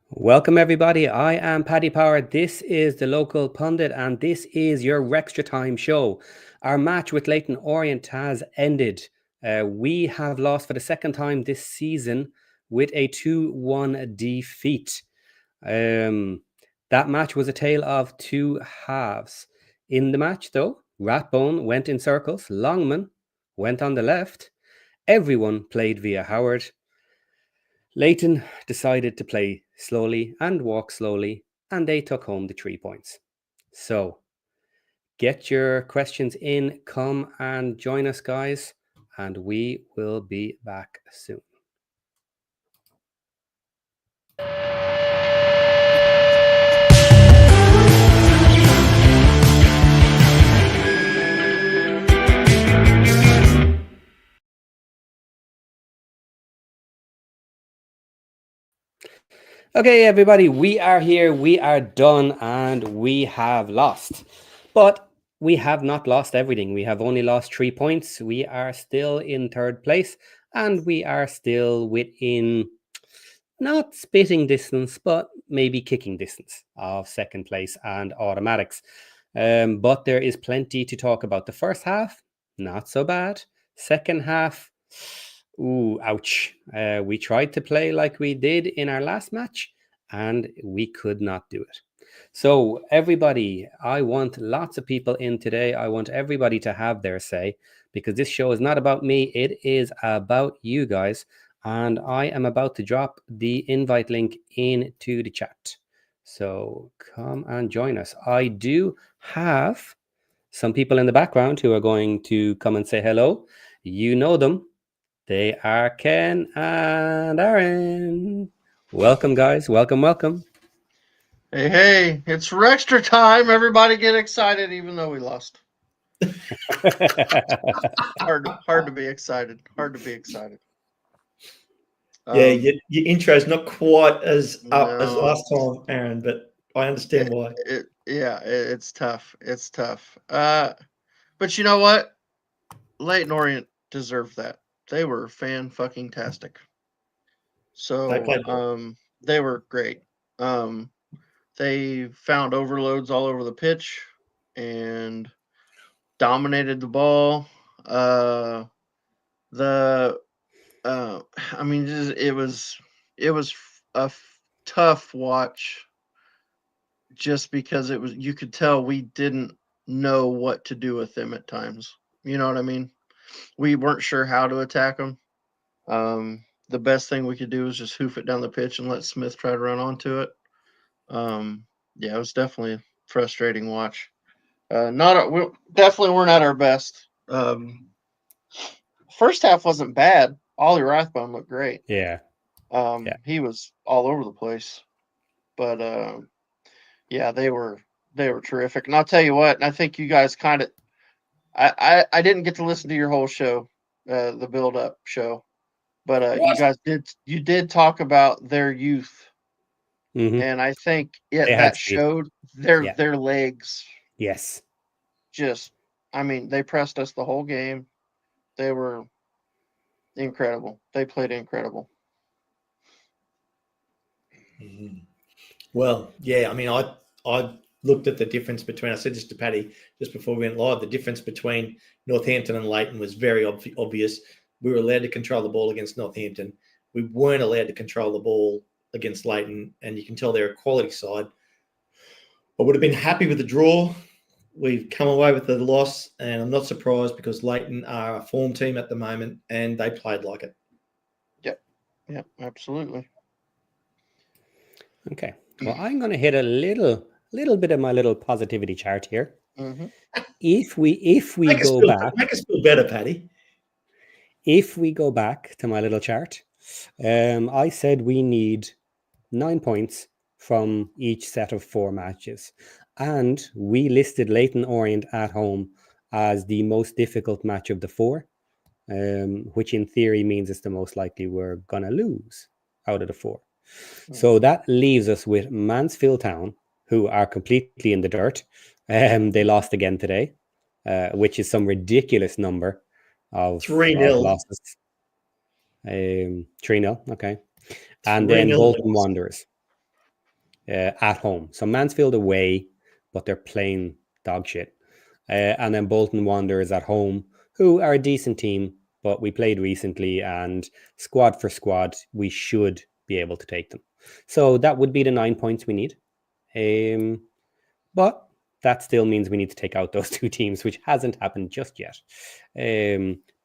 Welcome, everybody. I am Paddy Power. This is the local pundit, and this is your WREXtra Time show. Our match with Leyton Orient has ended. We have lost for the second time this season with a 2-1 defeat. That match was a tale of two halves. In the match, though, Ratbone went in circles, Longman went on the left, everyone played via Howard. Leyton decided to play slowly and walk slowly, and they took home the 3 points. So, get your questions in, come and join us, guys, and we will be back soon. Okay, everybody, we are here, we are done, and we have lost. But we have not lost everything. We have only lost 3 points. We are still in third place, and we are still within not spitting distance, but maybe kicking distance of second place and automatics. But there is plenty to talk about. The first half, not so bad. Second half, ooh, ouch. We tried to play like we did in our last match, and we could not do it. So, everybody, I want lots of people in today. I want everybody to have their say, because this show is not about me, it is about you guys. And I am about to drop the invite link into the chat. So come and join us. I do have some people in the background who are going to come and say hello. You know them. They are Ken and Aaron. Welcome, guys. Welcome, welcome. Hey, it's WREXtra Time. Everybody get excited, even though we lost. Hard to be excited. Hard to be excited. Yeah, your intro's not quite as up as last time, Aaron, but I understand why. It's tough. It's tough. But you know what? Leyton Orient deserved that. They were fan-fucking-tastic. So they were great. They found overloads all over the pitch and dominated the ball. It was a tough watch, just because you could tell we didn't know what to do with them at times. You know what I mean? We weren't sure how to attack them. The best thing we could do was just hoof it down the pitch and let Smith try to run onto it. It was definitely a frustrating watch. We definitely weren't at our best. First half wasn't bad. Ollie Rathbone looked great. Yeah. He was all over the place. But they were terrific. And I'll tell you what, and I think you guys kind of I didn't get to listen to your whole show, the build up show. But you did talk about their youth. Mm-hmm. And I think that showed their legs. Yes. They pressed us the whole game. They were incredible. They played incredible. Mm-hmm. Well, yeah, I looked at the difference between, I said this to Paddy just before we went live, the difference between Northampton and Leyton was very obvious. We were allowed to control the ball against Northampton. We weren't allowed to control the ball against Leyton, and you can tell they're a quality side. I would have been happy with the draw. We've come away with the loss, and I'm not surprised because Leyton are a form team at the moment, and they played like it. Yep, absolutely. Okay. Well, I'm going to hit a little bit of my little positivity chart here. Mm-hmm. If we go back, make us feel better, Paddy. If we go back to my little chart, I said we need 9 points from each set of 4 matches, and we listed Leyton Orient at home as the most difficult match of the 4, which in theory means it's the most likely we're gonna lose out of the 4. So that leaves us with Mansfield Town, who are completely in the dirt. They lost again today, which is some ridiculous number of 3-0 losses. 3-0, okay. And then Bolton Wanderers. at home. So Mansfield away, but they're playing dog shit. And then Bolton Wanderers at home, who are a decent team, but we played recently, and squad for squad, we should be able to take them. So that would be the 9 points we need. But that still means we need to take out those two teams, which hasn't happened just yet.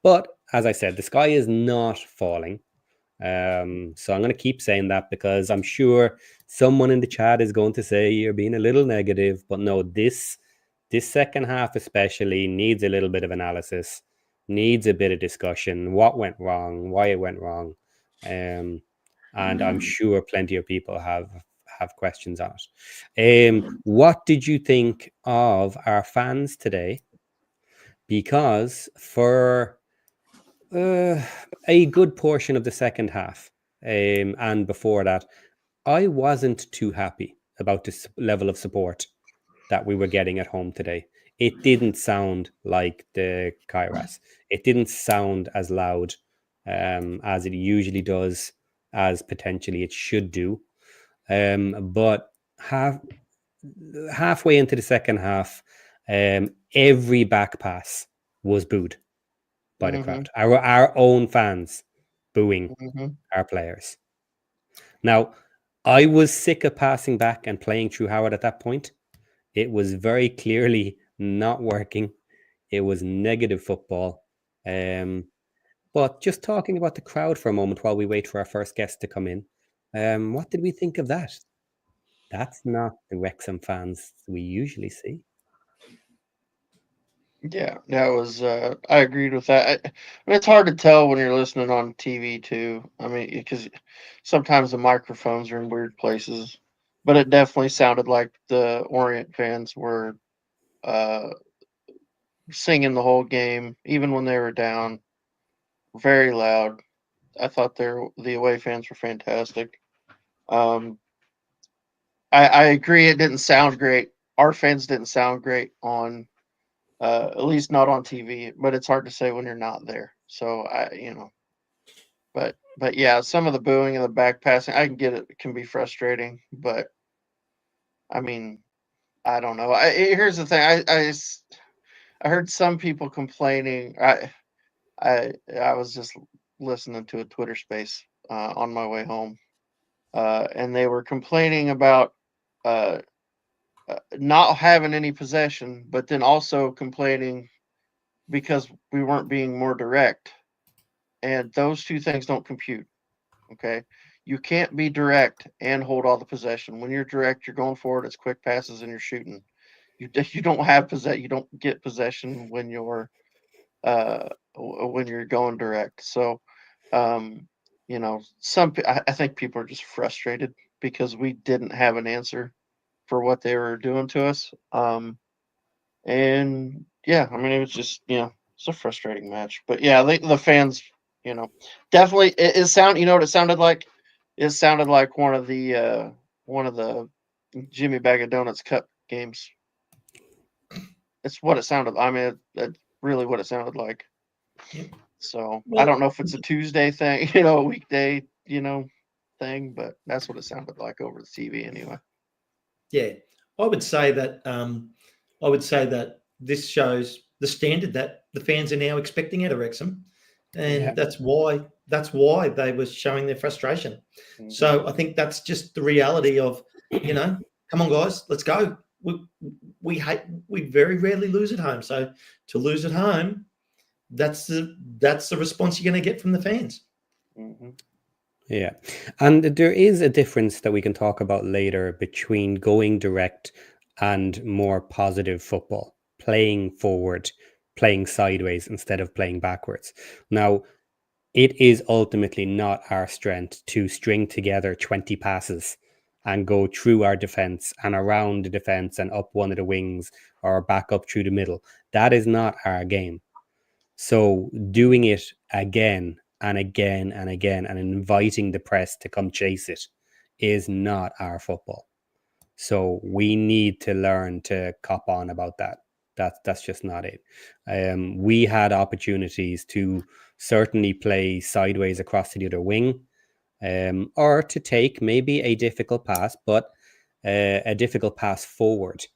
But as I said, the sky is not falling. So I'm going to keep saying that, because I'm sure someone in the chat is going to say you're being a little negative. But no, this second half especially needs a little bit of analysis, needs a bit of discussion. What went wrong? Why it went wrong? And I'm sure plenty of people have questions on it. What did you think of our fans today? Because for a good portion of the second half, and before that, I wasn't too happy about this level of support that we were getting at home today. It didn't sound like the Kairos. It didn't sound as loud as it usually does, as potentially it should do. But halfway into the second half, every back pass was booed by the crowd. Our own fans booing our players. Now, I was sick of passing back and playing through Howard at that point. It was very clearly not working. It was negative football. But just talking about the crowd for a moment while we wait for our first guest to come in. What did we think of that? That's not the Wrexham fans we usually see. Yeah, that was. I agreed with that. I mean, it's hard to tell when you're listening on TV too. I mean, because sometimes the microphones are in weird places, but it definitely sounded like the Orient fans were singing the whole game, even when they were down. Very loud. I thought the away fans were fantastic. I agree. It didn't sound great. Our fans didn't sound great on. At least not on TV, but it's hard to say when you're not there. So but yeah, some of the booing and the back passing, I can get it. It can be frustrating, but I mean, I don't know. Here's the thing. I heard some people complaining. I was just listening to a Twitter space on my way home, and they were complaining about not having any possession, but then also complaining because we weren't being more direct. And those two things don't compute. Okay. You can't be direct and hold all the possession. When you're direct, you're going forward, it's quick passes and you're shooting. You don't have possession. You don't get possession when you're going direct. So I think people are just frustrated because we didn't have an answer for what they were doing to us. And yeah, I mean, it was just, it's a frustrating match. But yeah, the fans, definitely what it sounded like? It sounded like one of the Jimmy Bag of Donuts Cup games. It's what it sounded. I mean, that's really what it sounded like. So I don't know if it's a Tuesday thing, a weekday, thing, but that's what it sounded like over the TV anyway. Yeah, I would say that this shows the standard that the fans are now expecting out of Wrexham, and that's why they were showing their frustration. Mm-hmm. So I think that's just the reality of, come on guys, let's go. We very rarely lose at home, so to lose at home, that's the response you're going to get from the fans. Mm-hmm. Yeah, and there is a difference that we can talk about later between going direct and more positive football, playing forward, playing sideways instead of playing backwards. Now, it is ultimately not our strength to string together 20 passes and go through our defense and around the defense and up one of the wings or back up through the middle. That is not our game. So doing it again and again and again and inviting the press to come chase it is not our football. So we need to learn to cop on about that. That's just not it. We had opportunities to certainly play sideways across to the other wing, or to take maybe a difficult pass, but a difficult pass forward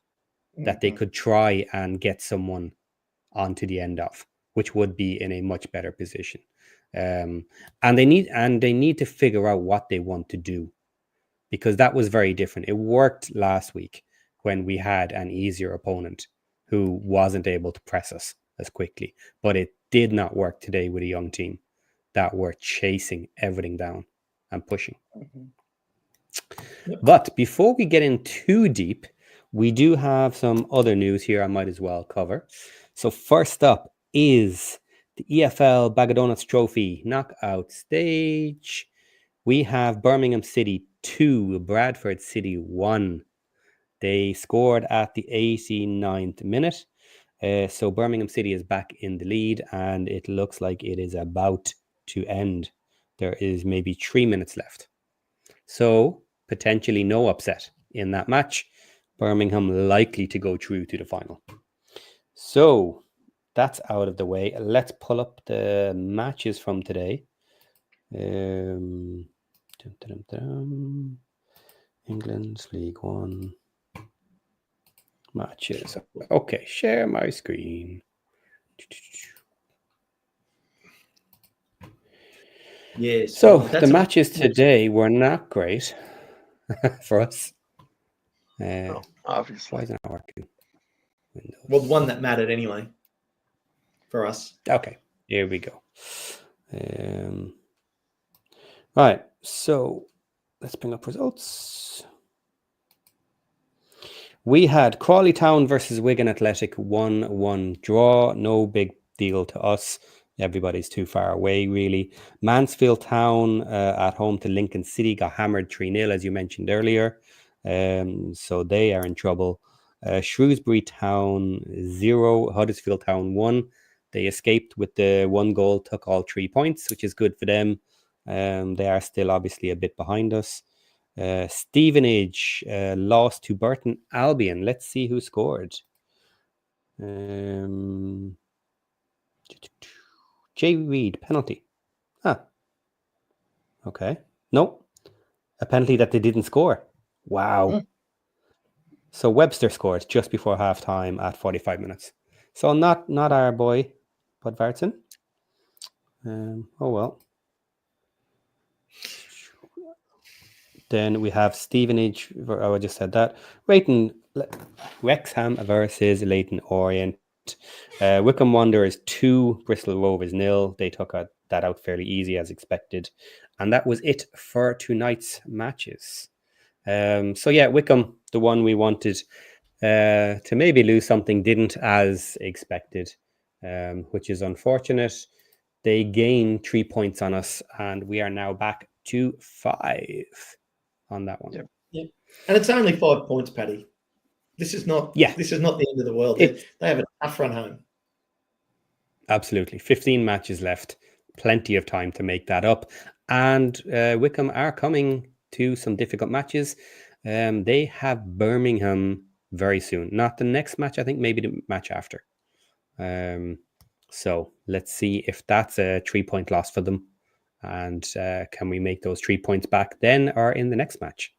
that they Mhm. could try and get someone onto the end of, which would be in a much better position. And they need to figure out what they want to do, because that was very different. It worked last week when we had an easier opponent who wasn't able to press us as quickly, but it did not work today with a young team that were chasing everything down and pushing. Mhm. But before we get in too deep, we do have some other news here I might as well cover. So first up is the EFL Bag of Donuts Trophy knockout stage. We have Birmingham City 2, Bradford City 1. They scored at the 89th minute. So Birmingham City is back in the lead, and it looks like it is about to end. There is maybe 3 minutes left. So potentially no upset in that match. Birmingham likely to go through to the final. So that's out of the way. Let's pull up the matches from today. England's League One matches. Okay, share my screen. Yes. So well, the matches today were not great for us. No, Why obviously. is it not working? Windows. Well, the one that mattered anyway for us. Okay, here we go. Right, so let's bring up results. We had Crawley Town versus Wigan Athletic 1-1 draw. No big deal to us. Everybody's too far away, really. Mansfield Town at home to Lincoln City got hammered 3-0, as you mentioned earlier. So they are in trouble. Shrewsbury Town 0, Huddersfield Town 1. They escaped with the 1 goal, took all 3 points, which is good for them. They are still obviously a bit behind us. Stevenage lost to Burton Albion. Let's see who scored. Jay Reid, penalty. Okay. No, a penalty that they didn't score. Wow. Mm. So Webster scored just before halftime at 45 minutes. So not our boy, but Vartson. Oh well. Then we have Stevenage. I just said that. Wrexham versus Leyton Orient. Wycombe Wanderers 2, Bristol Rovers 0. They took that out fairly easy as expected. And that was it for tonight's matches. So yeah, Wycombe, the one we wanted to maybe lose something, didn't as expected, which is unfortunate. They gained 3 points on us, and we are now back to 5 on that one. Yep. And it's only 5 points, Paddy. This is not the end of the world. They have a tough run home. Absolutely. 15 matches left. Plenty of time to make that up. And Wycombe are coming to some difficult matches. They have Birmingham very soon. Not the next match, I think maybe the match after. So let's see if that's a 3-point loss for them. And can we make those 3 points back then or in the next match?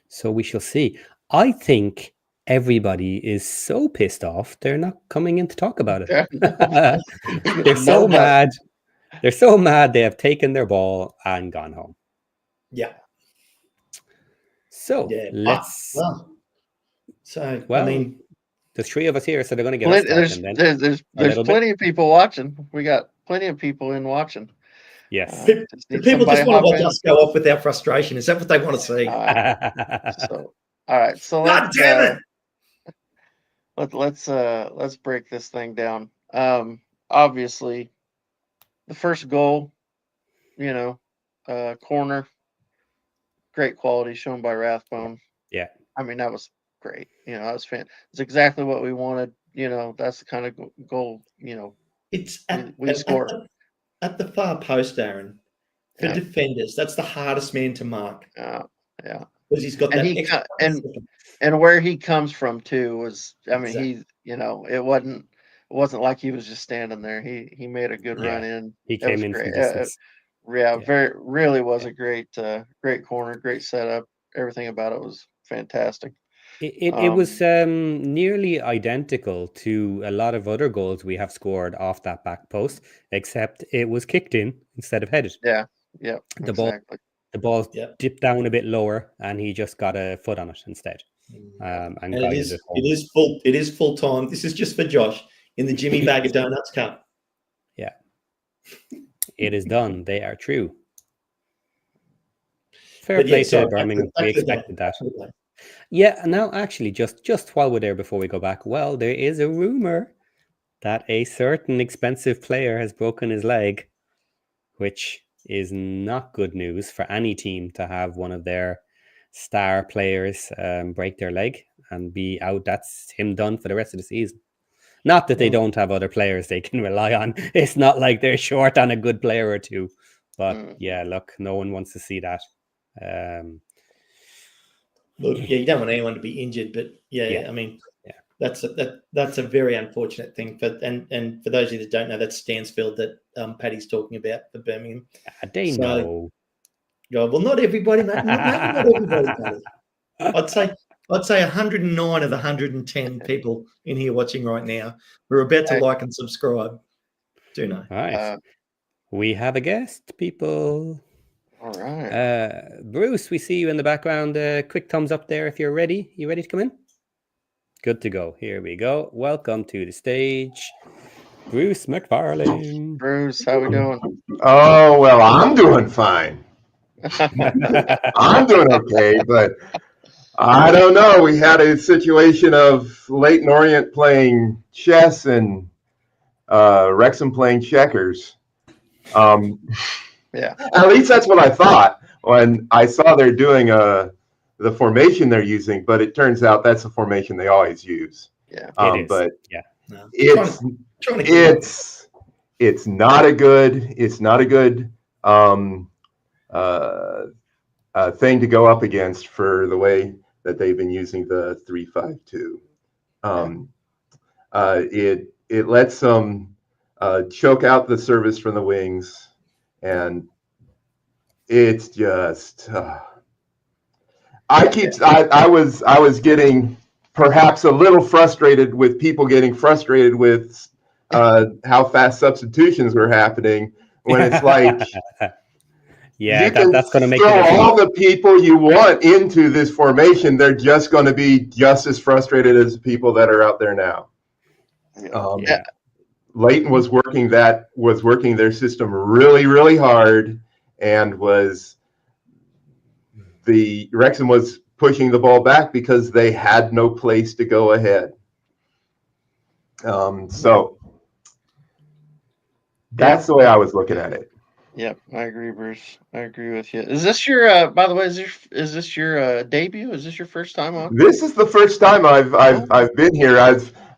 So we shall see. I think everybody is so pissed off they're not coming in to talk about it. They're so mad. They're so mad they have taken their ball and gone home. Yeah. So let's. I mean, there's 3 of us here, so they're going to get us talking then. There's plenty of people watching. We got plenty of people in watching. Yes. People just want to watch us go off with our frustration. Is that what they want to see? All right. So let's break this thing down. Obviously, the first goal, corner, great quality shown by Rathbone. Yeah. I mean, that was great. That was fantastic. It's exactly what we wanted. That's the kind of goal. It's we scored at the far post, Aaron. For defenders, that's the hardest man to mark. Yeah. Because he's got that and where he comes from too was, I mean, exactly. it wasn't like he was just standing there. He made a good run in. He came in great. from distance. Really was a great corner, great setup. everything about it was fantastic. It was nearly identical to a lot of other goals we have scored off that back post, except it was kicked in instead of headed. Yeah, The ball exactly. The ball Yeah. dipped down a bit lower, and he just got a foot on it instead, and And guided it home. it is full time. This is just for Josh in the Jimmy Bag of Donuts Cup. Yeah, it is done. They are true. Fair play to Birmingham. We expected that. Yeah, now actually, just while we're there, before we go back, well, there is a rumor that a certain expensive player has broken his leg, which is not good news for any team to have one of their star players break their leg and be out. That's him done for the rest of the season. Not that they don't have other players they can rely on. It's not like they're short on a good player or two. But yeah, look, no one wants to see that. Look, yeah, you don't want anyone to be injured, but I mean, that's a very unfortunate thing. And for those of you that don't know, that's Stansfield that Paddy's talking about for Birmingham. They know. Well, not everybody, mate. Not everybody, Paddy. I'd say 109 of the 110 people in here watching right now who are about to like and subscribe do know. All right. We have a guest, people. All right. Bruce, we see you in the background. Quick thumbs up there if you're ready. You ready to come in? Good to go. Here we go. Welcome to the stage, Bruce McFarlane. Bruce, how we doing? Oh, well, I'm doing fine. I'm doing okay, but I don't know. We had a situation of Leyton Orient playing chess and Wrexham playing checkers. Yeah. At least that's what I thought when I saw they're doing the formation they're using, but it turns out that's the formation they always use. Yeah. But yeah, no. It's not a good thing to go up against for the way that they've been using the 3-5-2. It lets them choke out the service from the wings, and it's just I was getting perhaps a little frustrated with people getting frustrated with how fast substitutions were happening when it's like yeah, that's going to make throw all the people you want into this formation. They're just going to be just as frustrated as the people that are out there now. Leyton was working their system really, really hard, and Wrexham was pushing the ball back because they had no place to go ahead. So that's the way I was looking at it. Yep, I agree, Bruce. I agree with you. Is this your? By the way, is this your debut? Is this your first time on? This is the first time I've been here.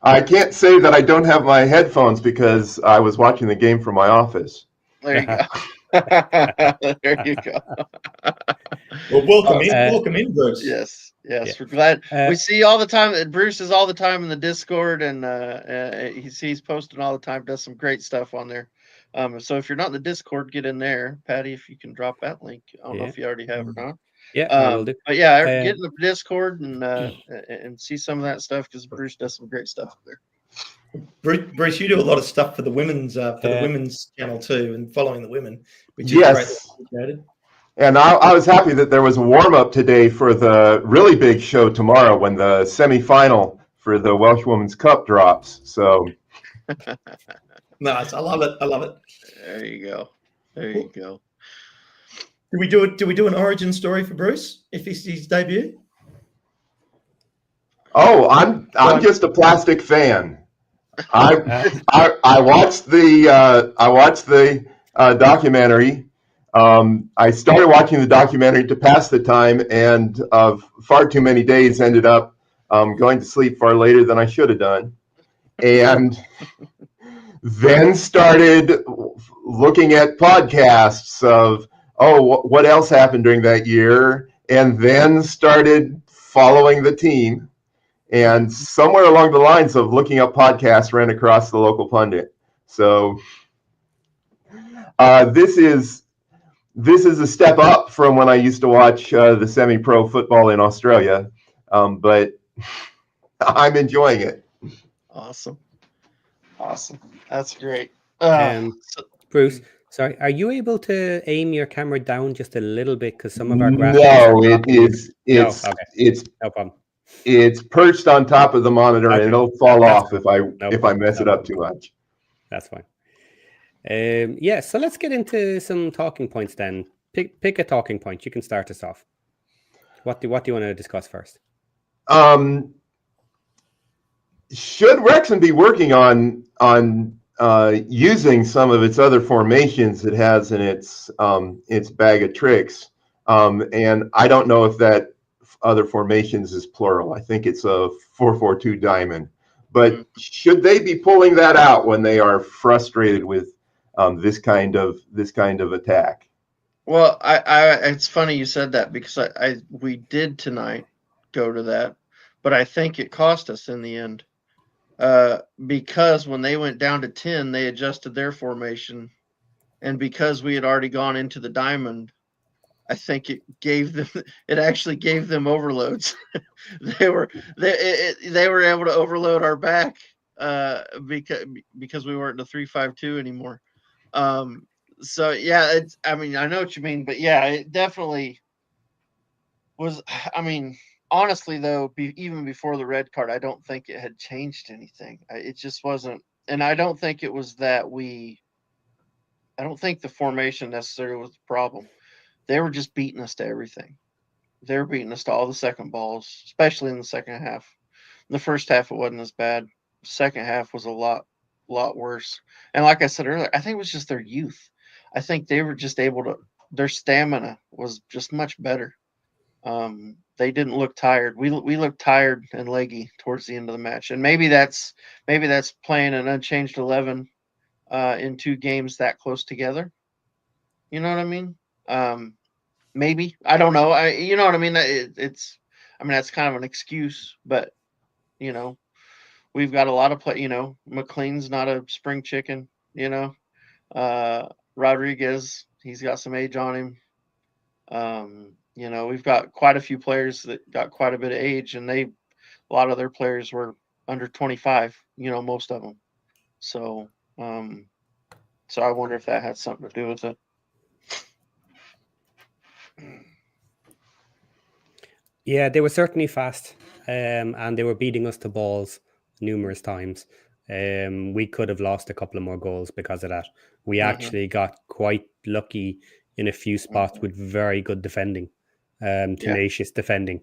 I can't say that I don't have my headphones because I was watching the game from my office. There you go. There you go. Well, welcome in, Bruce. Yes, we're glad. We see all the time. Bruce is all the time in the Discord, and he's posting all the time. Does some great stuff on there. So if you're not in the Discord, get in there, Patty. If you can drop that link. I don't know if you already have or not. Yeah, I will do. But yeah, get in the Discord and see some of that stuff because Bruce does some great stuff there. Bruce, you do a lot of stuff for the women's channel too, and following the women, which is great. And I was happy that there was a warm up today for the really big show tomorrow when the semi-final for the Welsh Women's Cup drops. So nice, I love it. There you go. Do we do an origin story for Bruce if it's his debut? Oh, I'm just a plastic fan. I watched the documentary. I started watching the documentary to pass the time, and far too many days ended up going to sleep far later than I should have done, and then started looking at podcasts of what else happened during that year, and then started following the team. And somewhere along the lines of looking up podcasts, ran across the local pundit. So this is this is a step up from when I used to watch the semi-pro football in Australia, but I'm enjoying it. Awesome. That's great. Bruce, sorry, are you able to aim your camera down just a little bit because some of our graphics No, are blocking? it's No problem. it's perched on top of the monitor, and Okay. it'll fall That's off fine. if I mess it up too much. That's fine. Yeah, so let's get into some talking points then. Pick a talking point. You can start us off. What do you want to discuss first? Should Wrexham be working on using some of its other formations it has in its bag of tricks? And I don't know if that other formations is plural. I think it's a 4-4-2 diamond. But should they be pulling that out when they are frustrated with this kind of attack? Well, it's funny you said that because we did tonight go to that, but I think it cost us in the end. Because when they went down to 10, they adjusted their formation, and because we had already gone into the diamond, I think it actually gave them overloads. they were able to overload our back because we weren't in a 3-5-2 anymore. So yeah, I know what you mean, but yeah, it definitely was. Honestly, though, even before the red card, I don't think it had changed anything. It just wasn't, and I don't think it was that I don't think the formation necessarily was the problem. They were just beating us to everything. They were beating us to all the second balls, especially in the second half. In the first half, it wasn't as bad. The second half was a lot worse. And like I said earlier, I think it was just their youth. I think they were just able to. Their stamina was just much better. They didn't look tired. We looked tired and leggy towards the end of the match, and maybe that's playing an unchanged 11 in 2 games that close together. You know what I mean? Maybe, I don't know. You know what I mean? That's kind of an excuse, but we've got a lot of play. McLean's not a spring chicken. Rodriguez, he's got some age on him. We've got quite a few players that got quite a bit of age, and a lot of their players were under 25, most of them. So I wonder if that had something to do with it. Yeah, they were certainly fast, and they were beating us to balls numerous times. We could have lost a couple of more goals because of that. We actually got quite lucky in a few spots with very good defending, tenacious defending.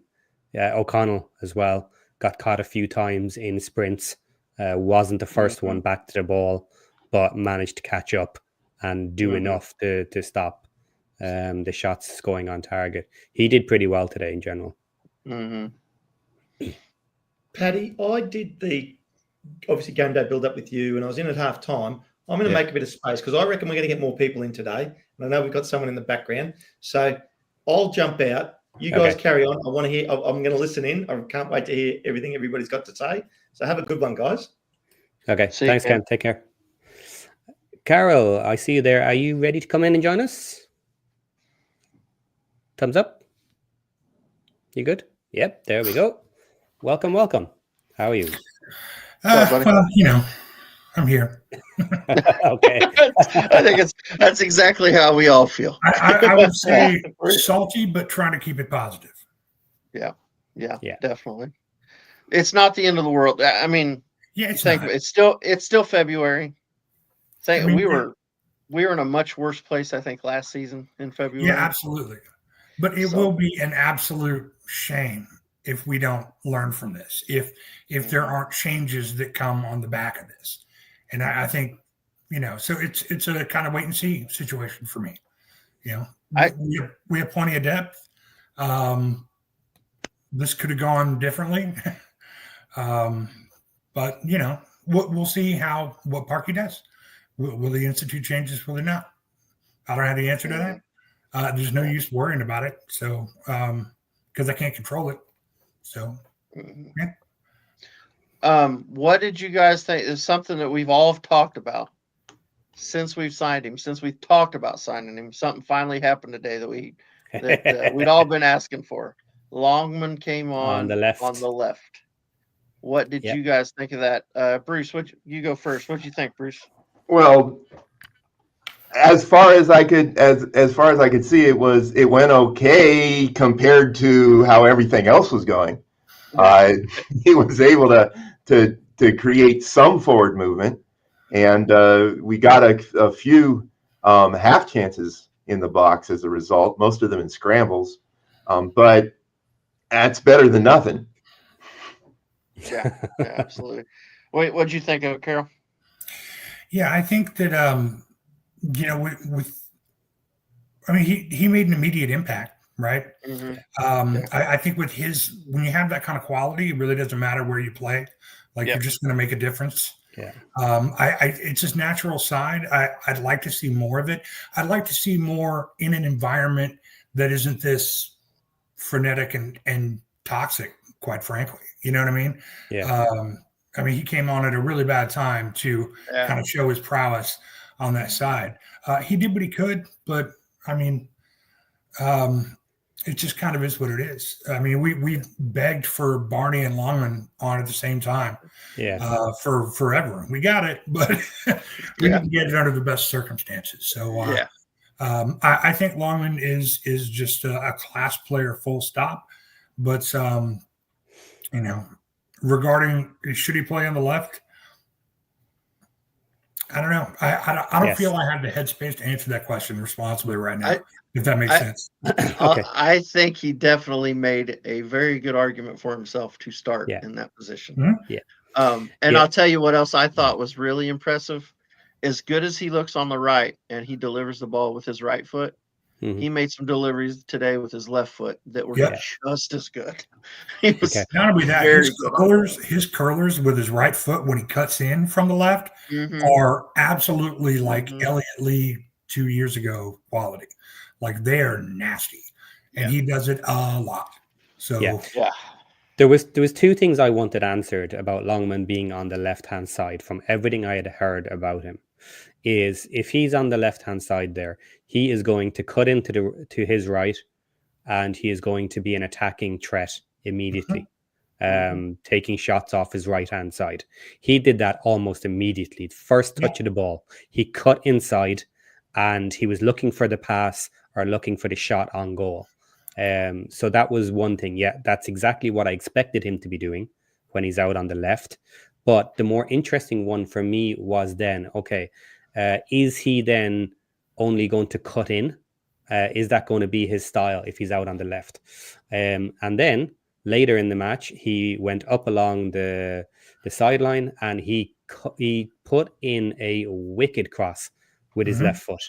O'Connell as well got caught a few times in sprints. Wasn't the first one back to the ball, but managed to catch up and do enough to stop the shots going on target. He did pretty well today in general. Paddy, I did the obviously game day build up with you, and I was in at half time. I'm going to make a bit of space because I reckon we're going to get more people in today. And I know we've got someone in the background. So I'll jump out. You guys carry on. I want to hear. I'm going to listen in. I can't wait to hear everything everybody's got to say. So have a good one, guys. Okay. Thanks, Ken. Take care. Carol, I see you there. Are you ready to come in and join us? Thumbs up. You good? Yep. There we go. Welcome. How are you? Well, I'm here. Okay. I think that's exactly how we all feel. I would say salty, but trying to keep it positive. Yeah, definitely. It's not the end of the world. It's still February. We were in a much worse place, I think, last season in February. Yeah, absolutely. But it will be an absolute shame if we don't learn from this. If there aren't changes that come on the back of this, and I think so it's a kind of wait and see situation for me. We have plenty of depth. This could have gone differently, but we'll see what Parky does. Will the institute changes? Will it not? I don't have the answer to that. There's no use worrying about it. So, because I can't control it. So, what did you guys think? It's something that we've all talked about. since we've signed him, since we've talked about signing him, something finally happened today that we'd all been asking for. Longman came on the left. What did Yep. you guys think of that? Bruce, you go first. What do you think, Bruce? Well, as far as I could see, it went okay compared to how everything else was going. He was able to create some forward movement, and we got a few half chances in the box as a result. Most of them in scrambles, but that's better than nothing. Yeah, absolutely. Wait, what'd you think of it, Carol? Yeah, I think that he made an immediate impact, right? Mm-hmm. I think with when you have that kind of quality, it really doesn't matter where you play. Like you're just going to make a difference. Yeah. It's his natural side. I'd like to see more of it. I'd like to see more in an environment that isn't this frenetic and toxic, quite frankly. You know what I mean? Yeah. He came on at a really bad time to kind of show his prowess on that side. He did what he could, but it just kind of is what it is. We begged for Barney and Longman on at the same time. Yeah. For forever. We got it, but we didn't get it under the best circumstances. So I think Longman is just a class player, full stop. But regarding should he play on the left, I don't know. I don't feel I have the headspace to answer that question responsibly right now. If that makes sense. Okay. I think he definitely made a very good argument for himself to start in that position. Mm-hmm. Yeah. I'll tell you what else I thought was really impressive. As good as he looks on the right and he delivers the ball with his right foot, he made some deliveries today with his left foot that were just as good. Not only that, his curlers with his right foot when he cuts in from the left are absolutely like Elliott Lee 2 years ago quality. Like they are nasty, and he does it a lot. So there was two things I wanted answered about Longman being on the left hand side from everything I had heard about him. Is if he's on the left hand side there, he is going to cut into his right, and he is going to be an attacking threat immediately, taking shots off his right hand side. He did that almost immediately. First touch of the ball, he cut inside, and he was looking for the pass or looking for the shot on goal. So that was one thing. Yeah, that's exactly what I expected him to be doing when he's out on the left. But the more interesting one for me was then, is he then only going to cut in? Is that going to be his style if he's out on the left? And then later in the match, he went up along the sideline and he put in a wicked cross with his left foot.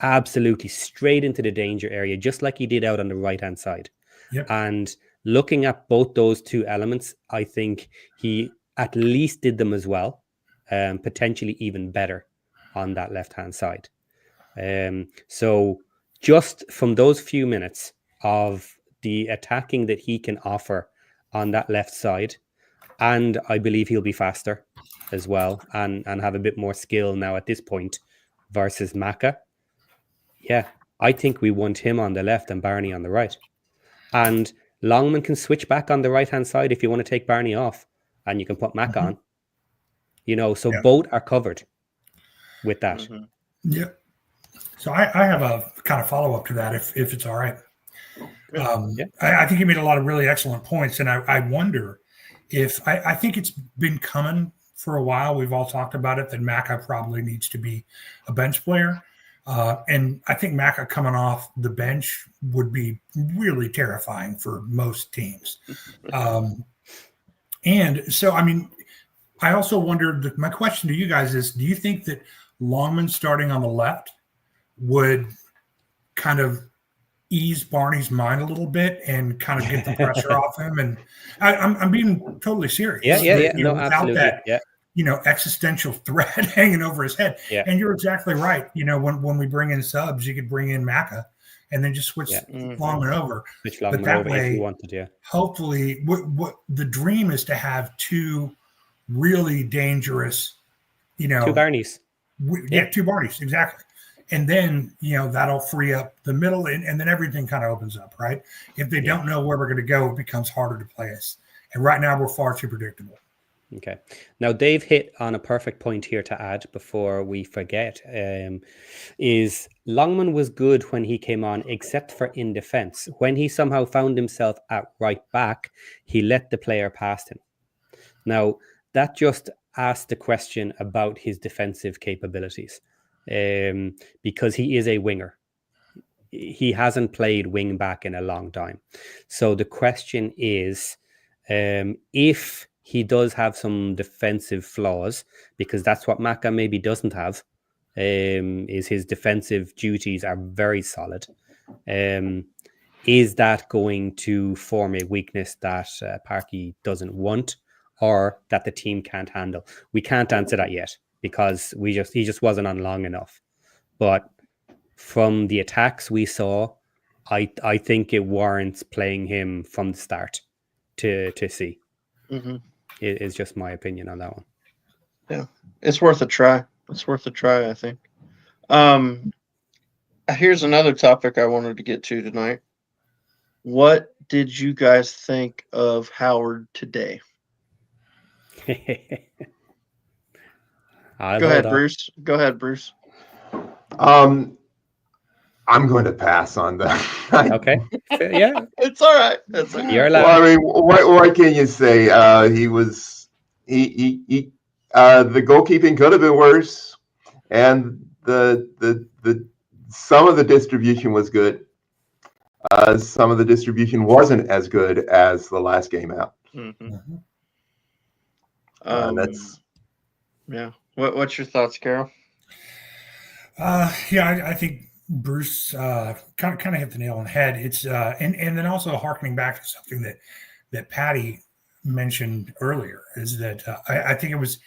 Absolutely straight into the danger area, just like he did out on the right-hand side. Yep. And looking at both those two elements, I think he at least did them as well, potentially even better on that left-hand side. So just from those few minutes of the attacking that he can offer on that left side, and I believe he'll be faster as well and have a bit more skill now at this point versus Macca. Yeah, I think we want him on the left and Barney on the right. And Longman can switch back on the right-hand side if you want to take Barney off, and you can put Macca on. So both are covered with that. Yeah. So I have a kind of follow-up to that, if it's all right. I think you made a lot of really excellent points, and I wonder if I think it's been coming for a while. We've all talked about it, that Macca probably needs to be a bench player. And I think Macca coming off the bench would be really terrifying for most teams. And so, I also wondered, my question to you guys is, do you think that Longman starting on the left would kind of ease Barney's mind a little bit and kind of get the pressure off him? And I'm being totally serious. Yeah. No, without absolutely. That, existential threat hanging over his head. Yeah. And you're exactly right. When we bring in subs, you could bring in Macca and then just switch Longman over. Switch Longman over if you wanted, hopefully what the dream is to have two really dangerous you know, Two Barneys. yeah, two Barneys, exactly. And then, you know, that'll free up the middle, and then everything kind of opens up, right? If they don't know where we're going to go, it becomes harder to play us. And right now, we're far too predictable. Okay. Now, Dave hit on a perfect point here to add before we forget, is Longman was good when he came on, except for in defence. When he somehow found himself at right back, he let the player past him. Now, that just asked the question about his defensive capabilities, because he is a winger. He hasn't played wing back in a long time. So the question is, if he does have some defensive flaws, because that's what Maka maybe doesn't have, is his defensive duties are very solid. Is that going to form a weakness that Parky doesn't want, or that the team can't handle? We can't answer that yet because he just wasn't on long enough. But from the attacks we saw, I think it warrants playing him from the start to see. Mm-hmm. It is just my opinion on that one. Yeah, it's worth a try. It's worth a try, I think. Here's another topic I wanted to get to tonight. What did you guys think of Howard today? Go ahead, Bruce. Go ahead, Bruce. I'm going to pass on that. Okay. Yeah. It's all right. That's okay. You're allowed. Well, I mean, what can you say? The goalkeeping could have been worse, and the some of the distribution was good. Some of the distribution wasn't as good as the last game out. Mm-hmm. That's yeah. What's your thoughts, Carol? Yeah, I think Bruce kind of hit the nail on the head. It's and then also harkening back to something that Patty mentioned earlier is that I think it was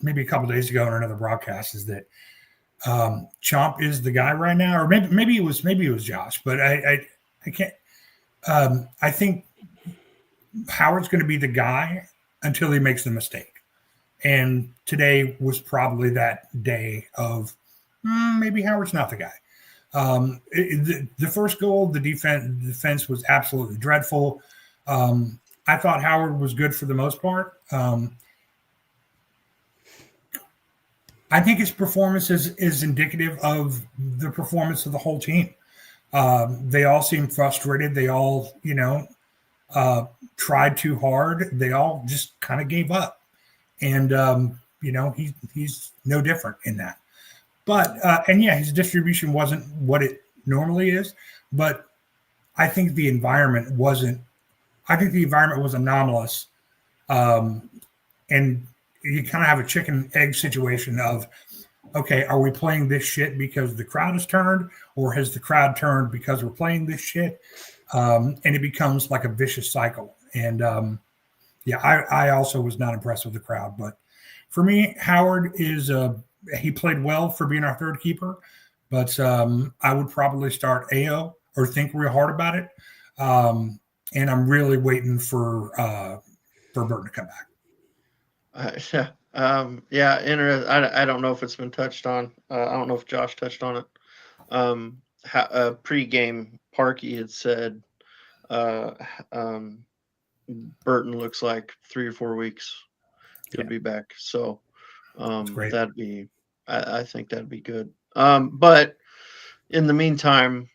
maybe a couple of days ago in another broadcast, is that Chomp is the guy right now, or maybe it was Josh, but I can't. I think Howard's going to be the guy until he makes the mistake. And today was probably that day of maybe Howard's not the guy. The first goal, the defense was absolutely dreadful. I thought Howard was good for the most part. I think his performance is indicative of the performance of the whole team. They all seem frustrated. They all, tried too hard. They all just kind of gave up. And, he's no different in that. But, his distribution wasn't what it normally is. But I think the environment was anomalous. And you kind of have a chicken egg situation of, okay, are we playing this shit because the crowd has turned, or has the crowd turned because we're playing this shit? And it becomes like a vicious cycle. And, I also was not impressed with the crowd. But for me, Howard he played well for being our third keeper. But I would probably start AO or think real hard about it. And I'm really waiting for Burton to come back. I don't know if it's been touched on. I don't know if Josh touched on it. Pre-game, Parky had said Burton looks like 3 or 4 weeks could be back. So that'd be, I think that'd be good. But in the meantime,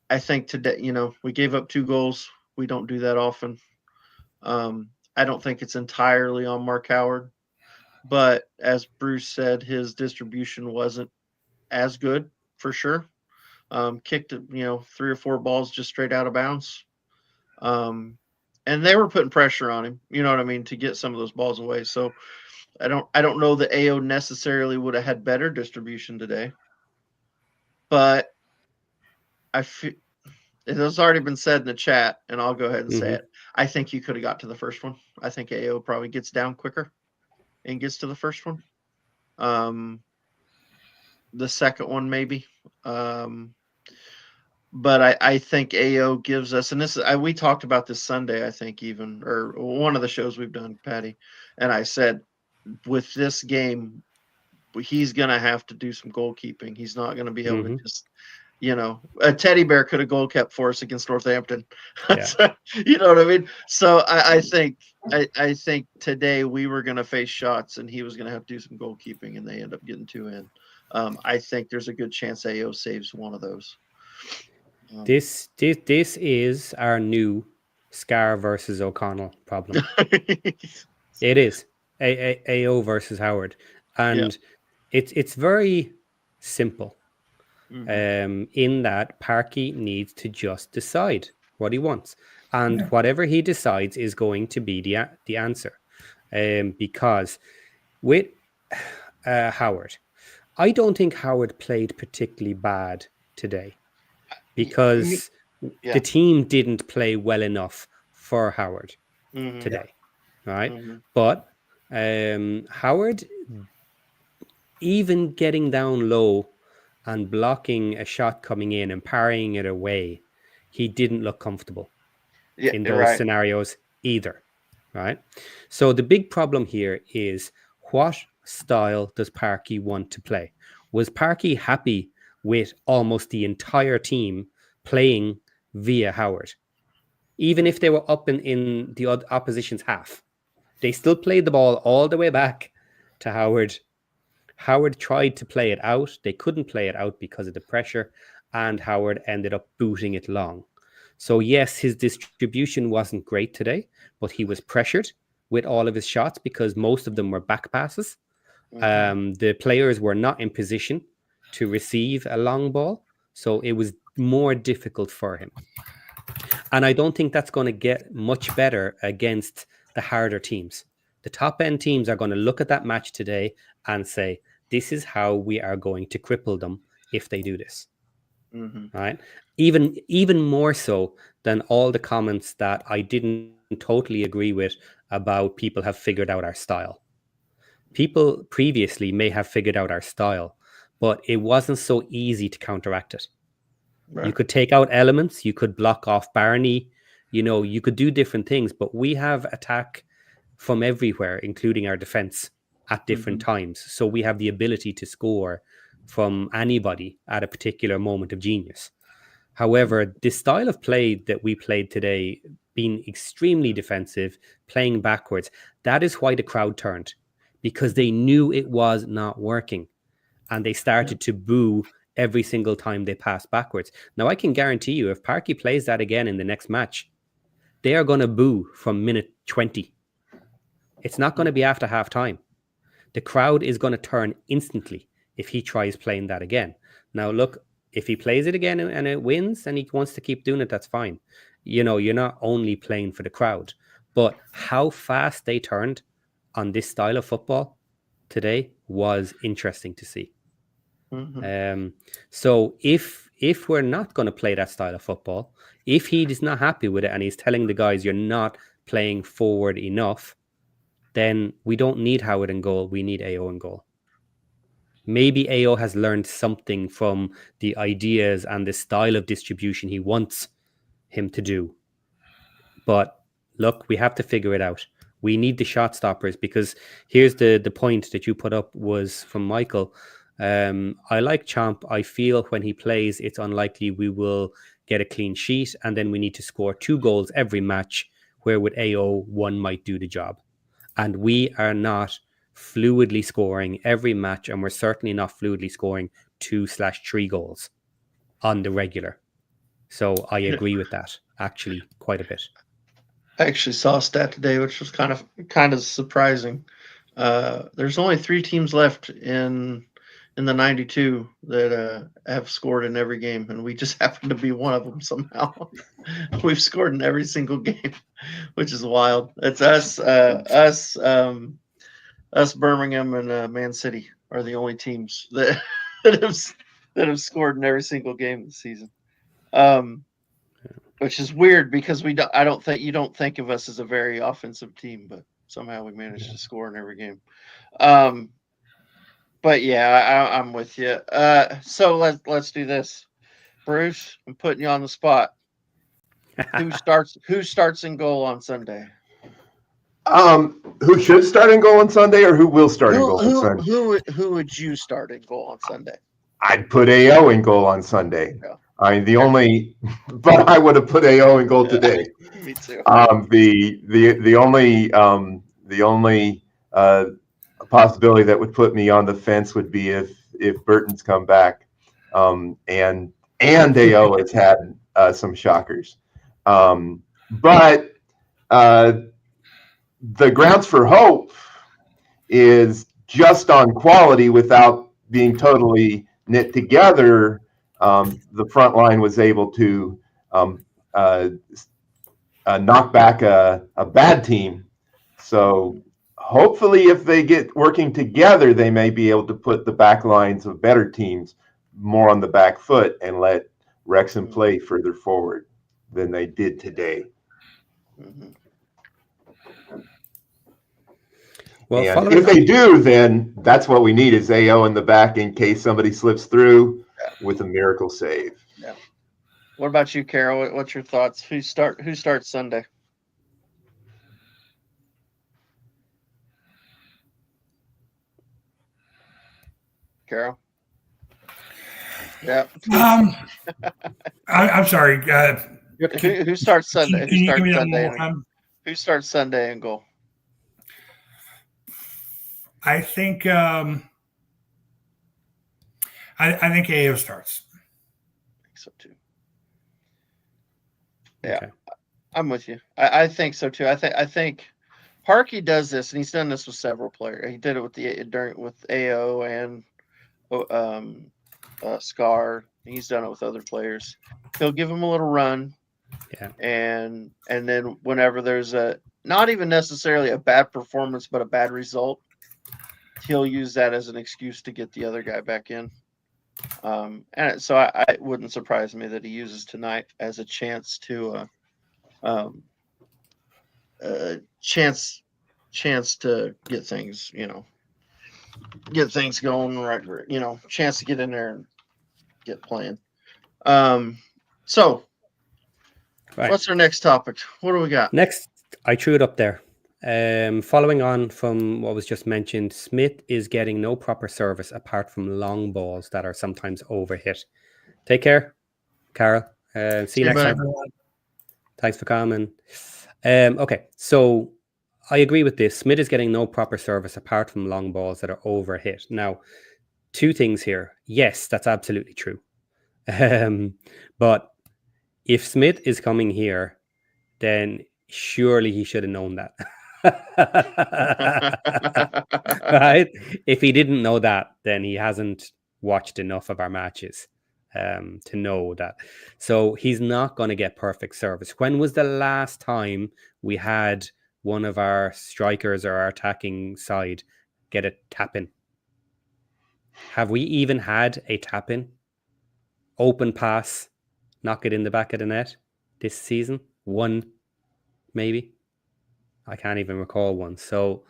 I think today, we gave up 2 goals. We don't do that often. I don't think it's entirely on Mark Howard, but as Bruce said, his distribution wasn't as good for sure. Kicked 3 or 4 balls just straight out of bounds. And they were putting pressure on him, you know what I mean, to get some of those balls away. So I don't know that AO necessarily would have had better distribution today, but I feel it has already been said in the chat, and I'll go ahead and say it. I think you could have got to the first one. I think AO probably gets down quicker and gets to the first one. The second one, maybe. But I think AO gives us, and we talked about this Sunday, I think even, or one of the shows we've done, Patty, and I said with this game, he's going to have to do some goalkeeping. He's not going to be able to just, a teddy bear could have goal kept for us against Northampton. Yeah. So, you know what I mean? So I think today we were going to face shots and he was going to have to do some goalkeeping, and they end up getting 2 in. I think there's a good chance AO saves one of those. This is our new Scar versus O'Connell problem. It is AO versus Howard, and it's very simple. In that Parky needs to just decide what he wants, and whatever he decides is going to be the answer. Because with Howard, I don't think Howard played particularly bad today, because the team didn't play well enough for Howard today, right? But Howard, even getting down low and blocking a shot coming in and parrying it away, he didn't look comfortable in those scenarios either, right? So the big problem here is, what style does Parky want to play? Was Parky happy with almost the entire team playing via Howard? Even if they were up in the opposition's half, they still played the ball all the way back to Howard. Howard tried to play it out. They couldn't play it out because of the pressure, and Howard ended up booting it long. So yes, his distribution wasn't great today, but he was pressured with all of his shots because most of them were back passes. The players were not in position to receive a long ball, so it was more difficult for him. And I don't think that's going to get much better against the harder teams. The top end teams are going to look at that match today and say, this is how we are going to cripple them if they do this. Right? Even more so than all the comments that I didn't totally agree with about people have figured out our style. People previously may have figured out our style, but it wasn't so easy to counteract it. Right. You could take out elements, you could block off Barney, you could do different things, but we have attack from everywhere, including our defense at different times. So we have the ability to score from anybody at a particular moment of genius. However, the style of play that we played today, being extremely defensive, playing backwards, that is why the crowd turned, because they knew it was not working, and they started to boo every single time they passed backwards. Now, I can guarantee you, if Parky plays that again in the next match, they are going to boo from minute 20. It's not going to be after half time. The crowd is going to turn instantly if he tries playing that again. Now, look, if he plays it again and it wins and he wants to keep doing it, that's fine. You're not only playing for the crowd, but how fast they turned on this style of football today was interesting to see. So if we're not going to play that style of football, if he is not happy with it and he's telling the guys you're not playing forward enough, then we don't need Howard in goal. We need AO in goal. Maybe AO has learned something from the ideas and the style of distribution he wants him to do. But look, we have to figure it out. We need the shot stoppers, because here's the point that you put up was from Michael. I like Chomp. I feel when he plays, it's unlikely we will get a clean sheet, and then we need to score 2 goals every match, where with AO, 1 might do the job. And we are not fluidly scoring every match, and we're certainly not fluidly scoring 2/3 goals on the regular. So I agree with that, actually, quite a bit. I actually saw a stat today, which was kind of surprising. There's only 3 teams left in the 92 that have scored in every game, and we just happen to be one of them somehow. We've scored in every single game, which is wild. It's us, Birmingham, and Man City are the only teams that have scored in every single game this season. Which is weird, because you don't think of us as a very offensive team, but somehow we managed to score in every game. But yeah, I'm with you. So let's do this. Bruce, I'm putting you on the spot. Who starts in goal on Sunday? Who should start in goal on Sunday, or who will start in goal on Sunday? Who would you start in goal on Sunday? I'd put AO in goal on Sunday. Yeah. I mean, but I would have put AO in goal today. Me too. The only possibility that would put me on the fence would be if Burton's come back, and AO has had some shockers, but the grounds for hope is just on quality without being totally knit together. The front line was able to knock back a bad team. So hopefully if they get working together, they may be able to put the back lines of better teams more on the back foot and let Wrexham play further forward than they did today. Mm-hmm. Well, and if they do, then that's what we need is AO in the back in case somebody slips through with a miracle save. Yeah. What about you, Carol? What's your thoughts? Who starts Sunday? Carol? Yeah. I'm sorry. Who starts Sunday? Can you give me that one more time? Who starts Sunday in goal? I think I think AO starts. I think so too. Yeah, Okay. I'm with you. I think so too. I think Harkey does this, and he's done this with several players. He did it with AO and Scar. He's done it with other players. He'll give them a little run, and then whenever there's not even necessarily a bad performance, but a bad result, he'll use that as an excuse to get the other guy back in. And so I wouldn't surprise me that he uses tonight as a chance to chance to get things, going right, chance to get in there and get playing. So what's our next topic? What do we got? Next, I threw it up there. Following on from what was just mentioned, Smith is getting no proper service apart from long balls that are sometimes overhit. Take care, Carol. See you next time. Thanks for coming. Okay, so I agree with this. Smith is getting no proper service apart from long balls that are overhit. Now, two things here. Yes, that's absolutely true. But if Smith is coming here, then surely he should have known that. Right? If he didn't know that, then he hasn't watched enough of our matches to know that. So he's not going to get perfect service. When was the last time we had one of our strikers or our attacking side get a tap in? Have we even had a tap in? Open pass, knock it in the back of the net this season? One, maybe. I can't even recall one. So,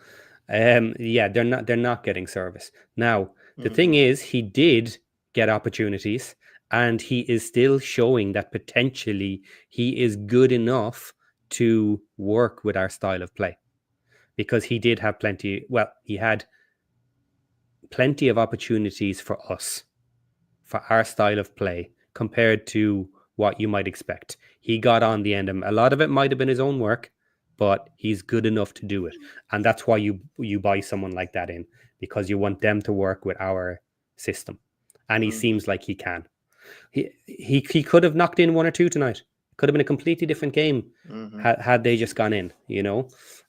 they're not getting service. Now, the thing is, he did get opportunities, and he is still showing that potentially he is good enough to work with our style of play, because he did have he had plenty of opportunities for us, for our style of play, compared to what you might expect. He got on the end of him. A lot of it might have been his own work, but he's good enough to do it. And that's why you buy someone like that in, because you want them to work with our system. And he seems like he can. He could have knocked in one or two tonight. Could have been a completely different game had they just gone in,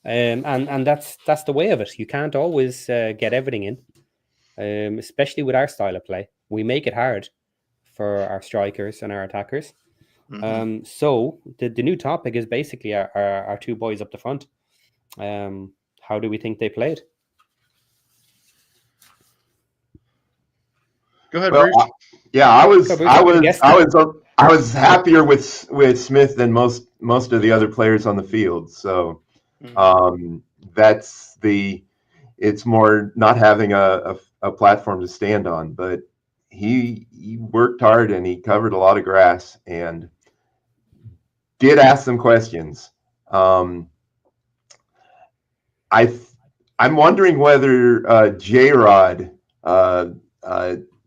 and that's the way of it. You can't always get everything in, especially with our style of play. We make it hard for our strikers and our attackers. So the new topic is basically our two boys up the front. How do we think they played? Go ahead, well, Bruce. I was happier with Smith than most of the other players on the field. So it's more not having a platform to stand on, but he worked hard and he covered a lot of grass and did ask some questions. I'm wondering whether J-Rod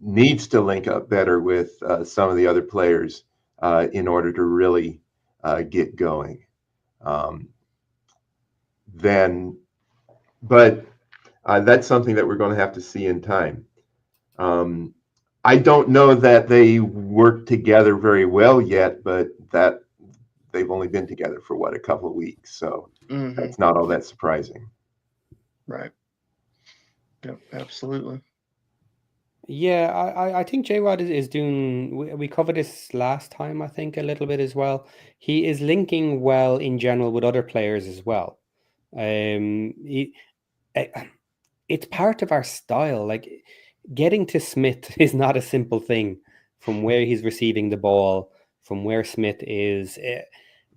needs to link up better with some of the other players in order to really get going. But that's something that we're going to have to see in time. I don't know that they work together very well yet, but that they've only been together for a couple of weeks, so that's not all that surprising. Right. Yep, absolutely. Yeah, I think J-Rod is doing. We covered this last time, I think, a little bit as well. He is linking well in general with other players as well. It's part of our style. Like getting to Smith is not a simple thing from where he's receiving the ball, from where Smith is,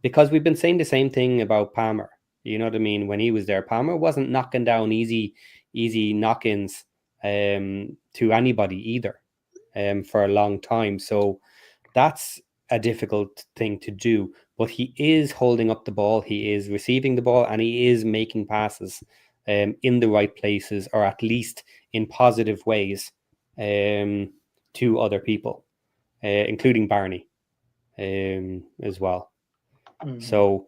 because we've been saying the same thing about Palmer. You know what I mean? When he was there, Palmer wasn't knocking down easy knock-ins to anybody either for a long time. So that's a difficult thing to do. But he is holding up the ball, he is receiving the ball, and he is making passes in the right places, or at least in positive ways to other people, including Barney as well. So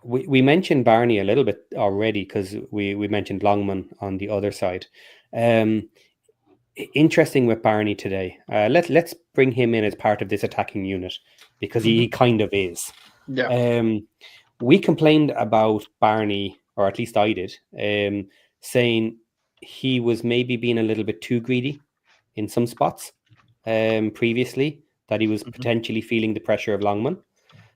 we mentioned Barney a little bit already because we mentioned Longman on the other side. Interesting with Barney today. Let's bring him in as part of this attacking unit because he kind of is. Yeah. We complained about Barney, or at least I did, saying he was maybe being a little bit too greedy in some spots previously, that he was potentially feeling the pressure of Longman.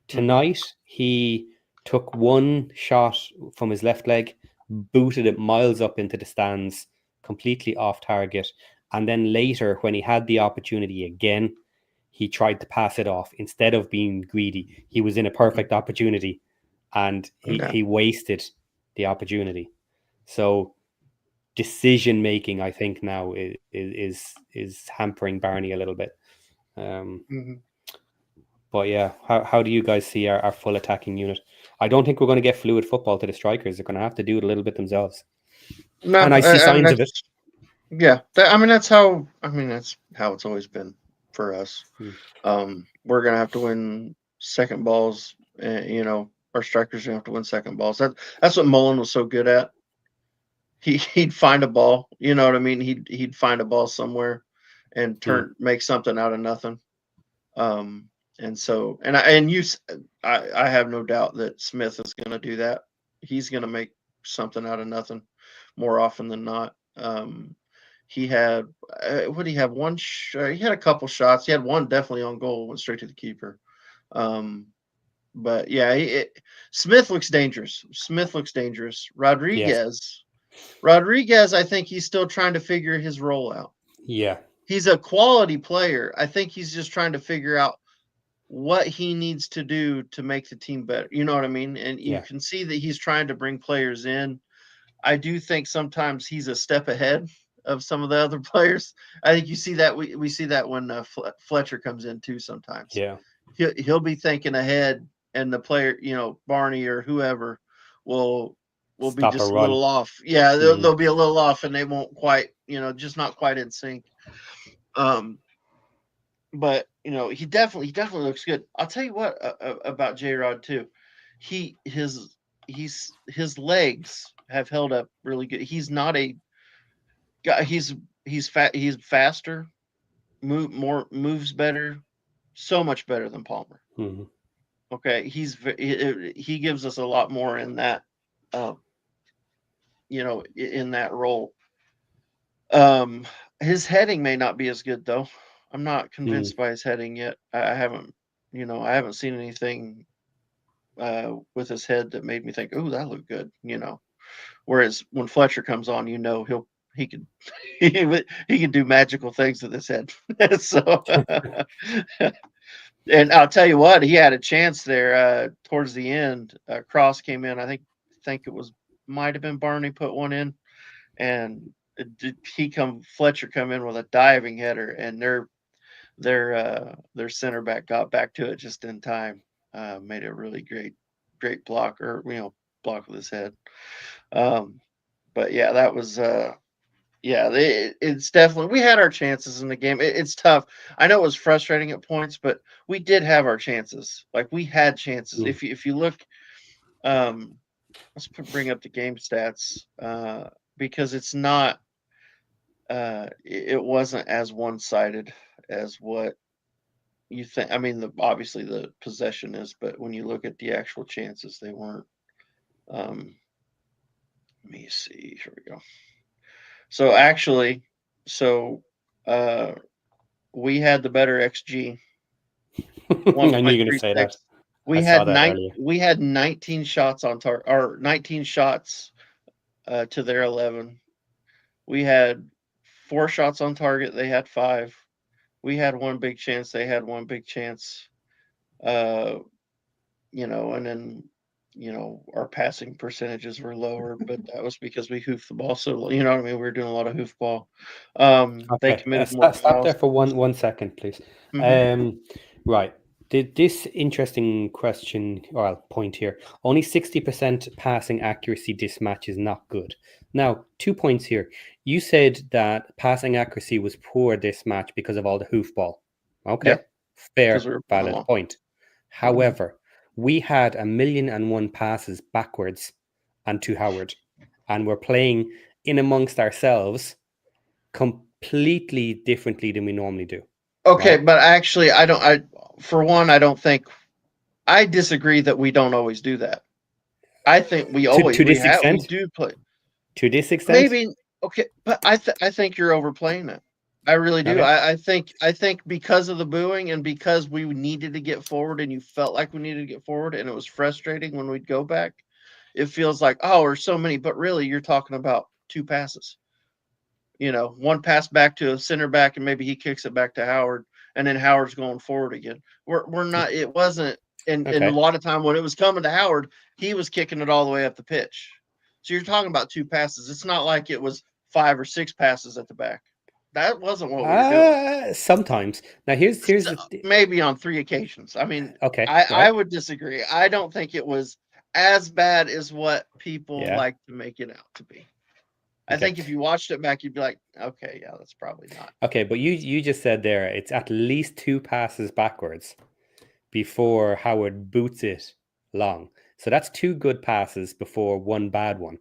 Tonight, he took one shot from his left leg, booted it miles up into the stands, completely off target. And then later, when he had the opportunity again, he tried to pass it off. Instead of being greedy, he was in a perfect opportunity and he wasted the opportunity. So decision making, I think now is hampering Barney a little bit. But yeah, how do you guys see our full attacking unit? I don't think we're going to get fluid football to the strikers. They're going to have to do it a little bit themselves. No, and I see signs of it. Yeah, that's how it's always been for us. We're gonna have to win second balls. Our strikers are gonna have to win second balls. That's what Mullen was so good at. He'd find a ball. You know what I mean? He'd find a ball somewhere and make something out of nothing. I have no doubt that Smith is going to do that. He's going to make something out of nothing more often than not. He had what did he have? He had a couple shots. He had one definitely on goal, went straight to the keeper. But yeah, Smith looks dangerous. Rodriguez, I think he's still trying to figure his role out. Yeah. He's a quality player. I think he's just trying to figure out what he needs to do to make the team better. You know what I mean? And you can see that he's trying to bring players in. I do think sometimes he's a step ahead of some of the other players. I think you see that we see that when Fletcher comes in too sometimes. Yeah. He'll be thinking ahead, and the player, Barney or whoever will be just a little off. Yeah, they'll be a little off, and they won't quite, just not quite in sync. But he definitely looks good. I'll tell you what about J-Rod too. His legs have held up really good. He's not a guy. He's fat. He's faster. Moves better. So much better than Palmer. Okay, he gives us a lot more in that. In that role. His heading may not be as good though. I'm not convinced by his heading yet. I haven't seen anything with his head that made me think, "Oh, that looked good." Whereas when Fletcher comes on, he can he can do magical things with his head. So, and I'll tell you what, he had a chance there towards the end. Cross came in. I think it might have been Barney put one in, and Fletcher come in with a diving header, and their center back got back to it just in time. Made a really great block, or block with his head. But yeah, that was it's definitely, we had our chances in the game. It's tough. I know it was frustrating at points, but we did have our chances. Like, we had chances. If you look, let's bring up the game stats, because it's not, it wasn't as one-sided as what you think. I mean, obviously the possession is, but when you look at the actual chances, they weren't. Let me see. Here we go. So actually, we had the better XG. I knew you were going to say that. We had 19 shots on target, or 19 shots to their 11. We had 4 shots on target. They had 5. We had 1 big chance. They had 1 big chance. And then, our passing percentages were lower, but that was because we hoofed the ball. So, you know what I mean? We were doing a lot of hoof ball. They committed more fouls. Stop there for one second, please. Right. This interesting question, or point here, only 60% passing accuracy this match is not good. Now, 2 points here. You said that passing accuracy was poor this match because of all the hoofball. Okay, yep. Fair, valid point. However, we had 1,000,001 passes backwards and to Howard, and we're playing in amongst ourselves completely differently than we normally do. Okay, right? But actually, I don't think, I disagree that we don't always do that. I think we always, to this extent? We do play. To this extent? Maybe, okay, but I think you're overplaying it. I really do. Okay. I think because of the booing and because we needed to get forward and you felt like we needed to get forward and it was frustrating when we'd go back, it feels like, oh, there's so many, but really you're talking about 2 passes. 1 pass back to a center back and maybe he kicks it back to Howard and then Howard's going forward again. We're not, it wasn't, and a lot of time when it was coming to Howard, he was kicking it all the way up the pitch. So you're talking about 2 passes. It's not like it was 5 or 6 passes at the back. That wasn't what we were doing. Sometimes. Now here's maybe on 3 occasions. I mean, okay, I would disagree. I don't think it was as bad as what people like to make it out to be. I think if you watched it back, you'd be like, okay, yeah, that's probably not. Okay, but you just said there it's at least 2 passes backwards before Howard boots it long. So that's 2 good passes before 1 bad one.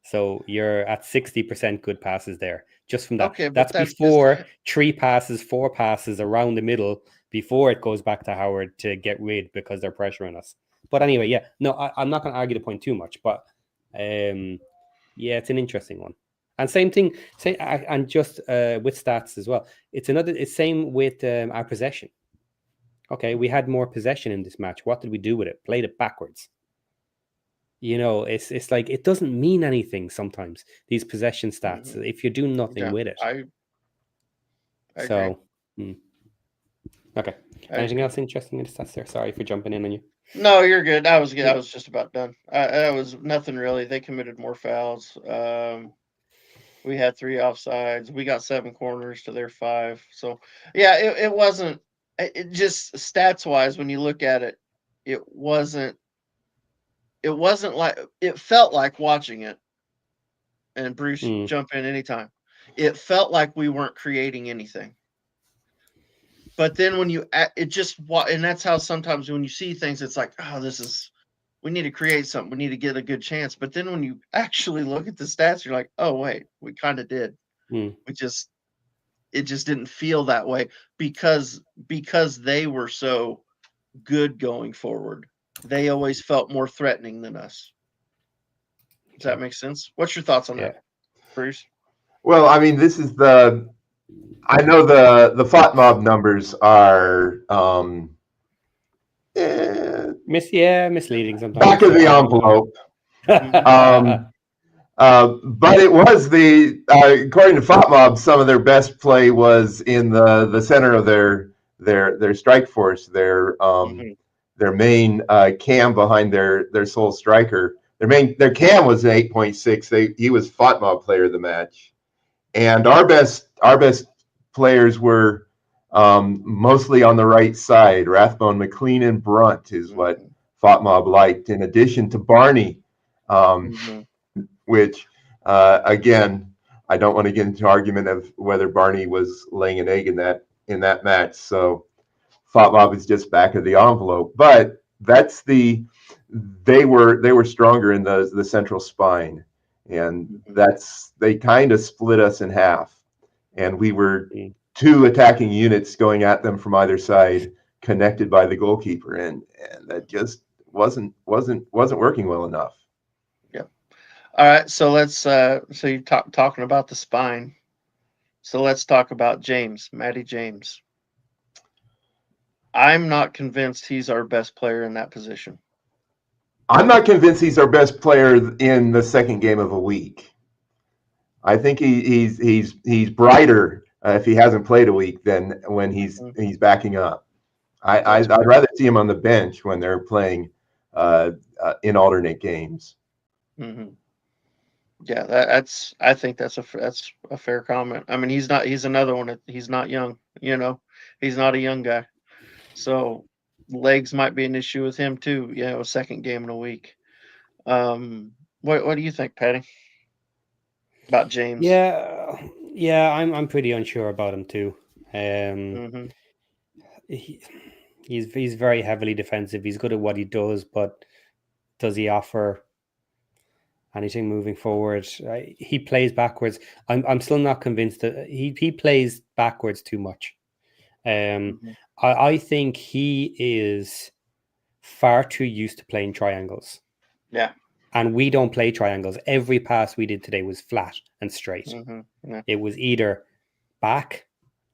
So you're at 60% good passes there, just from that. Okay, that's before 3 passes, 4 passes around the middle before it goes back to Howard to get rid because they're pressuring us. But anyway, yeah, no, I'm not going to argue the point too much, but yeah, it's an interesting one. And same thing, and just with stats as well. It's same with our possession. Okay, we had more possession in this match. What did we do with it? Played it backwards. It's like it doesn't mean anything sometimes, these possession stats, if you're doing nothing with it. I agree. Okay. Anything else interesting in the stats there? Sorry for jumping in on you. No, you're good. I was just about done. That was nothing really. They committed more fouls. We had 3 offsides. We got 7 corners to their 5. So yeah, it wasn't. It just stats wise, when you look at it, it wasn't like, it felt like watching it, and Bruce, jump in anytime. It felt like we weren't creating anything. But then when and that's how sometimes when you see things, it's like, oh, we need to create something. We need to get a good chance. But then when you actually look at the stats, you're like, oh, wait, we kind of did. It just didn't feel that way because they were so good going forward. They always felt more threatening than us. Does that make sense? What's your thoughts on that, Bruce? Well, I mean, I know the FOTMOB numbers are misleading sometimes. Back of the envelope. But it was according to FOTMOB, some of their best play was in the center of their strike force, their main cam behind their sole striker. Their cam was an 8.6. He was FOTMOB player of the match, and our best players were mostly on the right side. Rathbone, McLean, and Brunt is what FOTMOB liked, in addition to Barney, which Again, I don't want to get into argument of whether Barney was laying an egg in that match. So FOTMOB is just back of the envelope. But they were stronger in the central spine, and they kind of split us in half, and we were two attacking units going at them from either side, connected by the goalkeeper, and that just wasn't working well enough. Yep. All right, so let's so you're talking about the spine. So let's talk about Matty James. I'm not convinced he's our best player in that position. I'm not convinced he's our best player in the second game of a week. I think he's brighter if he hasn't played a week than when he's backing up. I'd rather see him on the bench when they're playing in alternate games. Mm-hmm. Yeah, I think that's a fair comment. I mean, he's another one. He's not young, he's not a young guy. So legs might be an issue with him too, second game in a week. What do you think, Patty? About James? Yeah, I'm pretty unsure about him too. He's very heavily defensive. He's good at what he does, but does he offer anything moving forward? He plays backwards. I'm still not convinced that he plays backwards too much. I think he is far too used to playing triangles. Yeah. And we don't play triangles. Every pass we did today was flat and straight. Yeah. It was either back,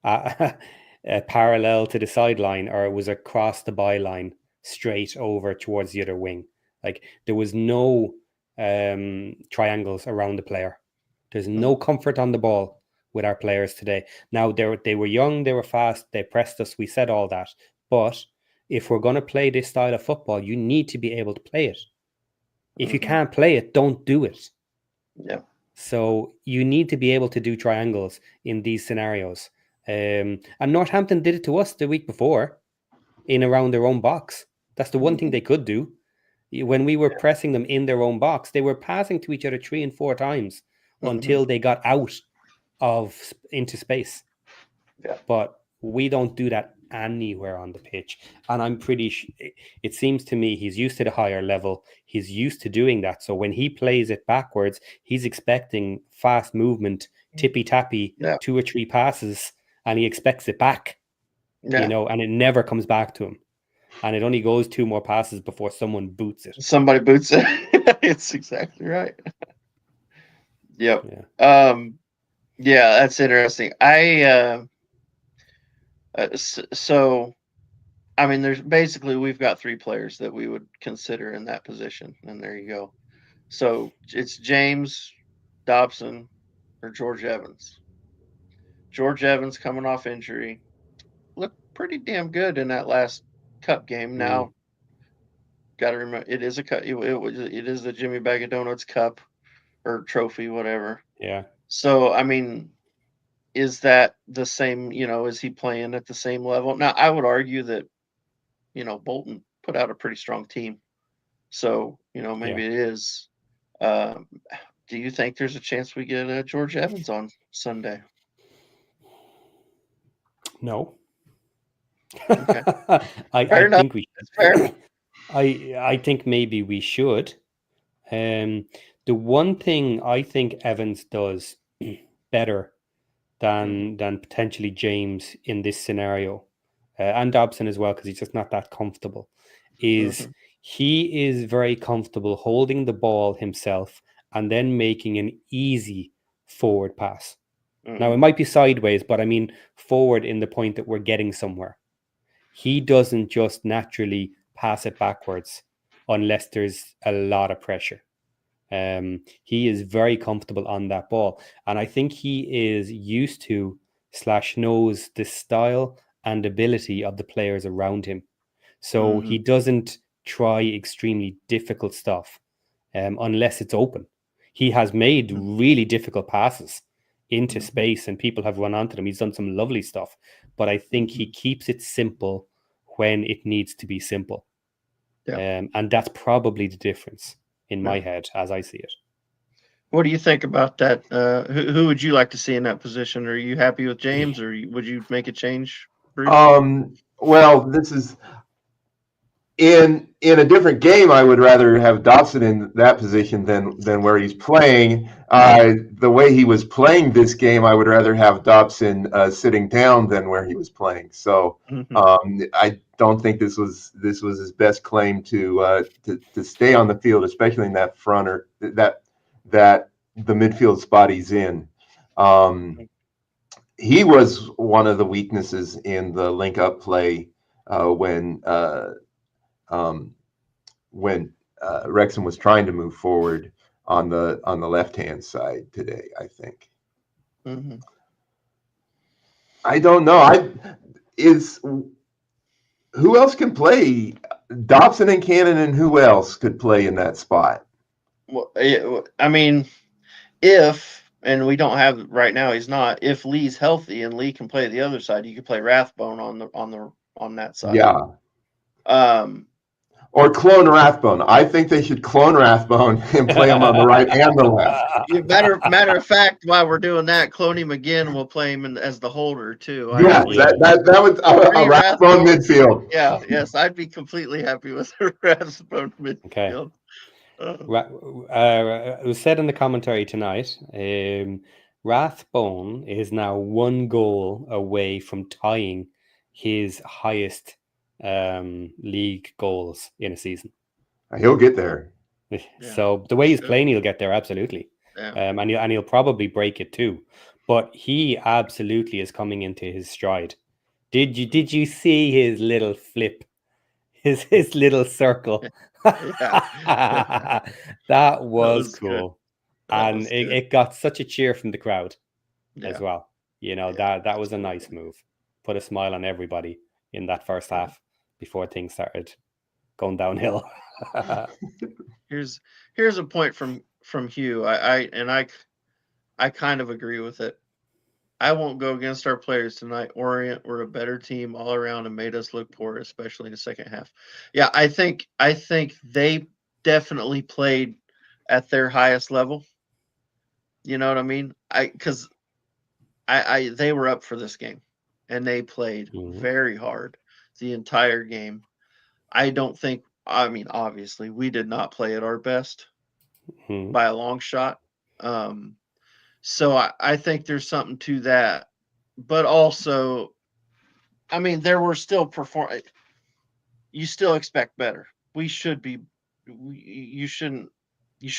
parallel to the sideline, or it was across the byline, straight over towards the other wing. Like, there was no triangles around the player. There's no comfort on the ball with our players today. Now, they were young, they were fast, they pressed us, we said all that. But if we're going to play this style of football, you need to be able to play it. If you can't play it, don't do it. Yeah. So you need to be able to do triangles in these scenarios. And Northampton did it to us the week before in around their own box. That's the one thing they could do. When we were pressing them in their own box, they were passing to each other 3 and 4 times until they got out into space. Yeah. But we don't do that anywhere on the pitch. And I'm it seems to me he's used to the higher level. He's used to doing that. So when he plays it backwards, he's expecting fast movement, tippy-tappy, 2 or 3 passes, and he expects it back, and it never comes back to him. And it only goes 2 more passes before someone boots it. Somebody boots it. It's exactly right. Yep. Yeah, that's interesting. So, I mean, we've got 3 players that we would consider in that position, and there you go. So it's James, Dobson, or George Evans. George Evans coming off injury looked pretty damn good in that last cup game. Now, got to remember, it is a cup. It is the Jimmy Bag of Donuts Cup or trophy, whatever. Yeah. So, I mean, is that the same, is he playing at the same level? Now, I would argue that, Bolton put out a pretty strong team. So, maybe it is. Do you think there's a chance we get George Evans on Sunday? No. Okay. I think we should. Fair. I think maybe we should. The one thing I think Evans does better than potentially James in this scenario, and Dobson as well, because he's just not that comfortable, is he is very comfortable holding the ball himself and then making an easy forward pass. Now, it might be sideways, but I mean forward in the point that we're getting somewhere. He doesn't just naturally pass it backwards unless there's a lot of pressure. He is very comfortable on that ball. And I think he is used to / knows the style and ability of the players around him. So he doesn't try extremely difficult stuff unless it's open. He has made really difficult passes into space and people have run onto them. He's done some lovely stuff. But I think he keeps it simple when it needs to be simple. Yeah. And that's probably the difference in my head as I see it. What do you think about that? Who would you like to see in that position? Are you happy with James, or would you make a change, Bruce? Well, this is in a different game. I would rather have Dobson in that position than where he's playing. The way he was playing this game, I would rather have Dobson sitting down than where he was playing. So I don't think this was his best claim to stay on the field, especially in that front or that the midfield spot he's in. He was one of the weaknesses in the link-up play when Wrexham was trying to move forward on the left-hand side today. I think. I don't know. Who else can play? Dobson and Cannon, and who else could play in that spot? Well, I mean, and we don't have right now, he's not. If Lee's healthy and Lee can play the other side, you could play Rathbone on that side. Yeah. Or clone Rathbone. I think they should clone Rathbone and play him on the right and the left. Matter of fact, while we're doing that, clone him again. We'll play him as the holder too. Yeah, that was a Rathbone midfield. Yeah, yes, I'd be completely happy with a Rathbone midfield. Okay. It was said in the commentary tonight, Rathbone is now 1 goal away from tying his highest league goals in a season. He'll get there. So the way he's playing, he'll get there, absolutely. Yeah. And he'll probably break it too. But he absolutely is coming into his stride. Did you see his little flip? His little circle. That was cool. And it got such a cheer from the crowd as well. You know, that was a nice move. Put a smile on everybody in that first half before things started going downhill. Here's a point from Hugh. I kind of agree with it. I won't go against our players tonight. Orient were a better team all around and made us look poor, especially in the second half. Yeah, I think they definitely played at their highest level. You know what I mean? Because they were up for this game, and they played very hard the entire game. I don't think. I mean, obviously, we did not play at our best by a long shot. So I think there's something to that, but also, I mean, there were still you still expect better. You should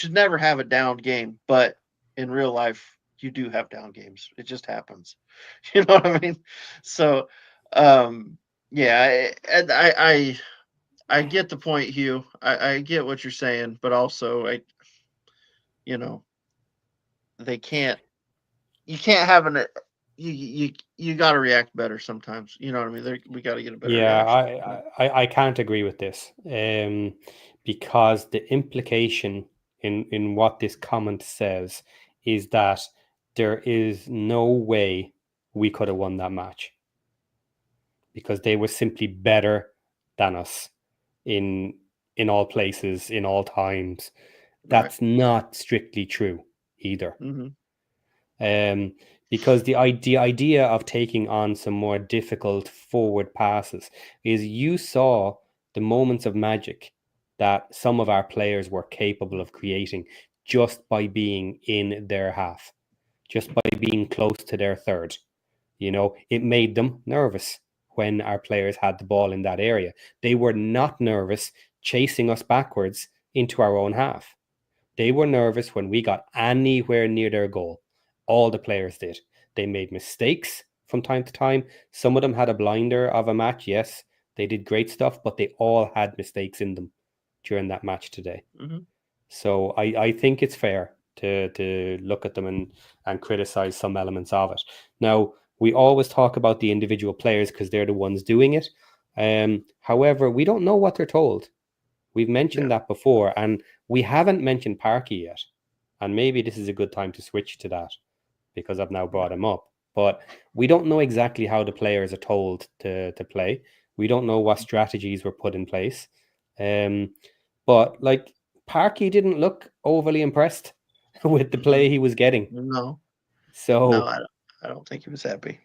never have a down game, but in real life, you do have down games. It just happens. You know what I mean? So, yeah, I get the point, Hugh. I get what you're saying, but also you can't have you got to react better sometimes. You know what I mean? We got to get a better reaction. I can't agree with this because the implication in what this comment says is that there is no way we could have won that match because they were simply better than us in all places, in all times. That's not strictly true either. Because the idea of taking on some more difficult forward passes is you saw the moments of magic that some of our players were capable of creating just by being in their half, just by being close to their third. You know, it made them nervous when our players had the ball in that area. They were not nervous chasing us backwards into our own half. They were nervous when we got anywhere near their goal. All the players did. They made mistakes from time to time. Some of them had a blinder of a match. Yes, they did great stuff, but they all had mistakes in them during that match today. So I think it's fair to look at them and criticize some elements of it. Now, we always talk about the individual players because they're the ones doing it. However, we don't know what they're told. We've mentioned that before, and we haven't mentioned Parky yet. And maybe this is a good time to switch to that because I've now brought him up. But we don't know exactly how the players are told to play. We don't know what strategies were put in place. But like Parky didn't look overly impressed with the play he was getting. No, So I don't think he was happy.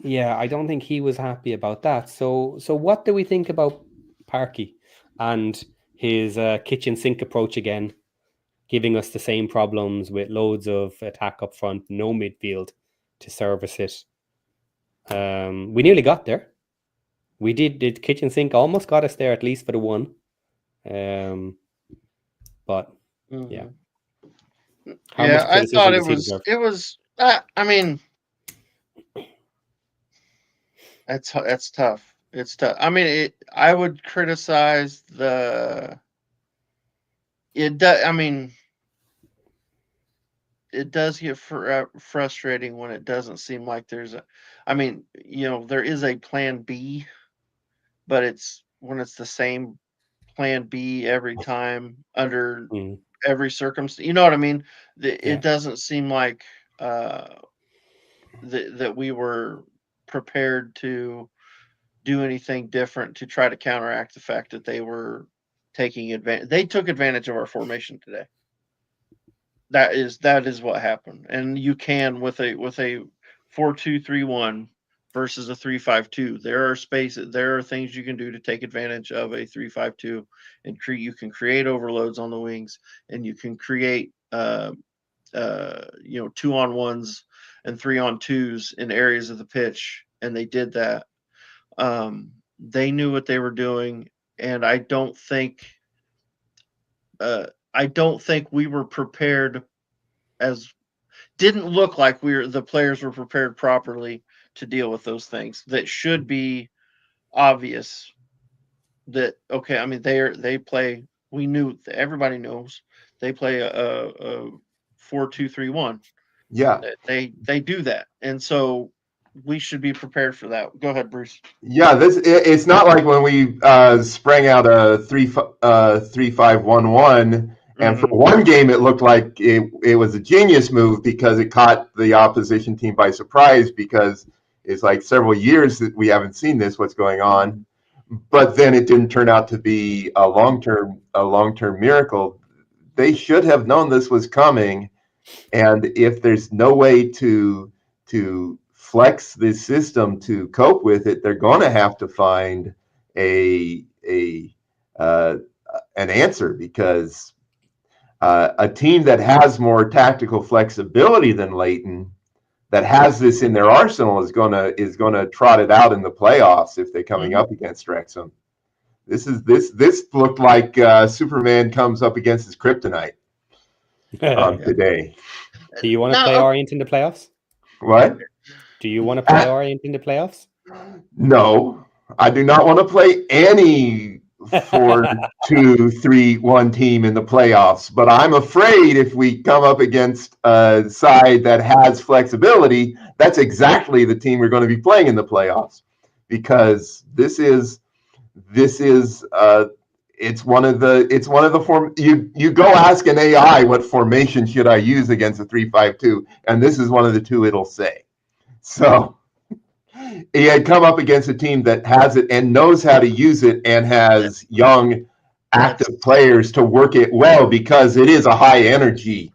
yeah, I don't think he was happy about that. So what do we think about Parky and his kitchen sink approach again, giving us the same problems with loads of attack up front, no midfield to service it? We nearly got there. We did. The kitchen sink almost got us there, at least for the one. But yeah. How much I thought criticism does he deserve? it was. I mean, that's tough. It's tough. I mean, I would criticize the. It does. I mean, it does get frustrating when it doesn't seem like there's a. I mean, there is a plan B, but it's when it's the same plan B every time under every circumstance. You know what I mean? It doesn't seem like that we were prepared to do anything different to try to counteract the fact that they were taking advantage. They took advantage of our formation today. That is what happened. And you can with a 4-2-3-1 versus a 3-5-2. There are things you can do to take advantage of a 3-5-2 and you can create overloads on the wings, and you can create 2-on-1s and 3-on-2s in areas of the pitch, and they did that. They knew what they were doing, and I don't think we were prepared. Didn't look like the players were prepared properly to deal with those things that should be obvious. That okay, I mean they play. We knew, everybody knows they play a 4-2-3-1. Yeah. They do that, and so we should be prepared for that. Go ahead, Bruce. Yeah, it's not like when we sprang out a 3-5-1-1, and for one game it looked like it was a genius move because it caught the opposition team by surprise, because it's like several years that we haven't seen this, what's going on. But then it didn't turn out to be a long-term miracle. They should have known this was coming, and if there's no way to flex this system to cope with it, they're going to have to find an answer, because a team that has more tactical flexibility than Leyton, that has this in their arsenal, is going to trot it out in the playoffs if they're coming up against Wrexham. This looked like Superman comes up against his kryptonite today. Do you want to play Orient in the playoffs? What? Do you want to play Orient in the playoffs? No, I do not want to play any 4-2-3-1 team in the playoffs. But I'm afraid if we come up against a side that has flexibility, that's exactly the team we're going to be playing in the playoffs, because it's one of the you go ask an AI what formation should I use against a 3-5-2, and this is one of the two it'll say. So he had come up against a team that has it and knows how to use it, and has young, active players to work it well, because it is a high energy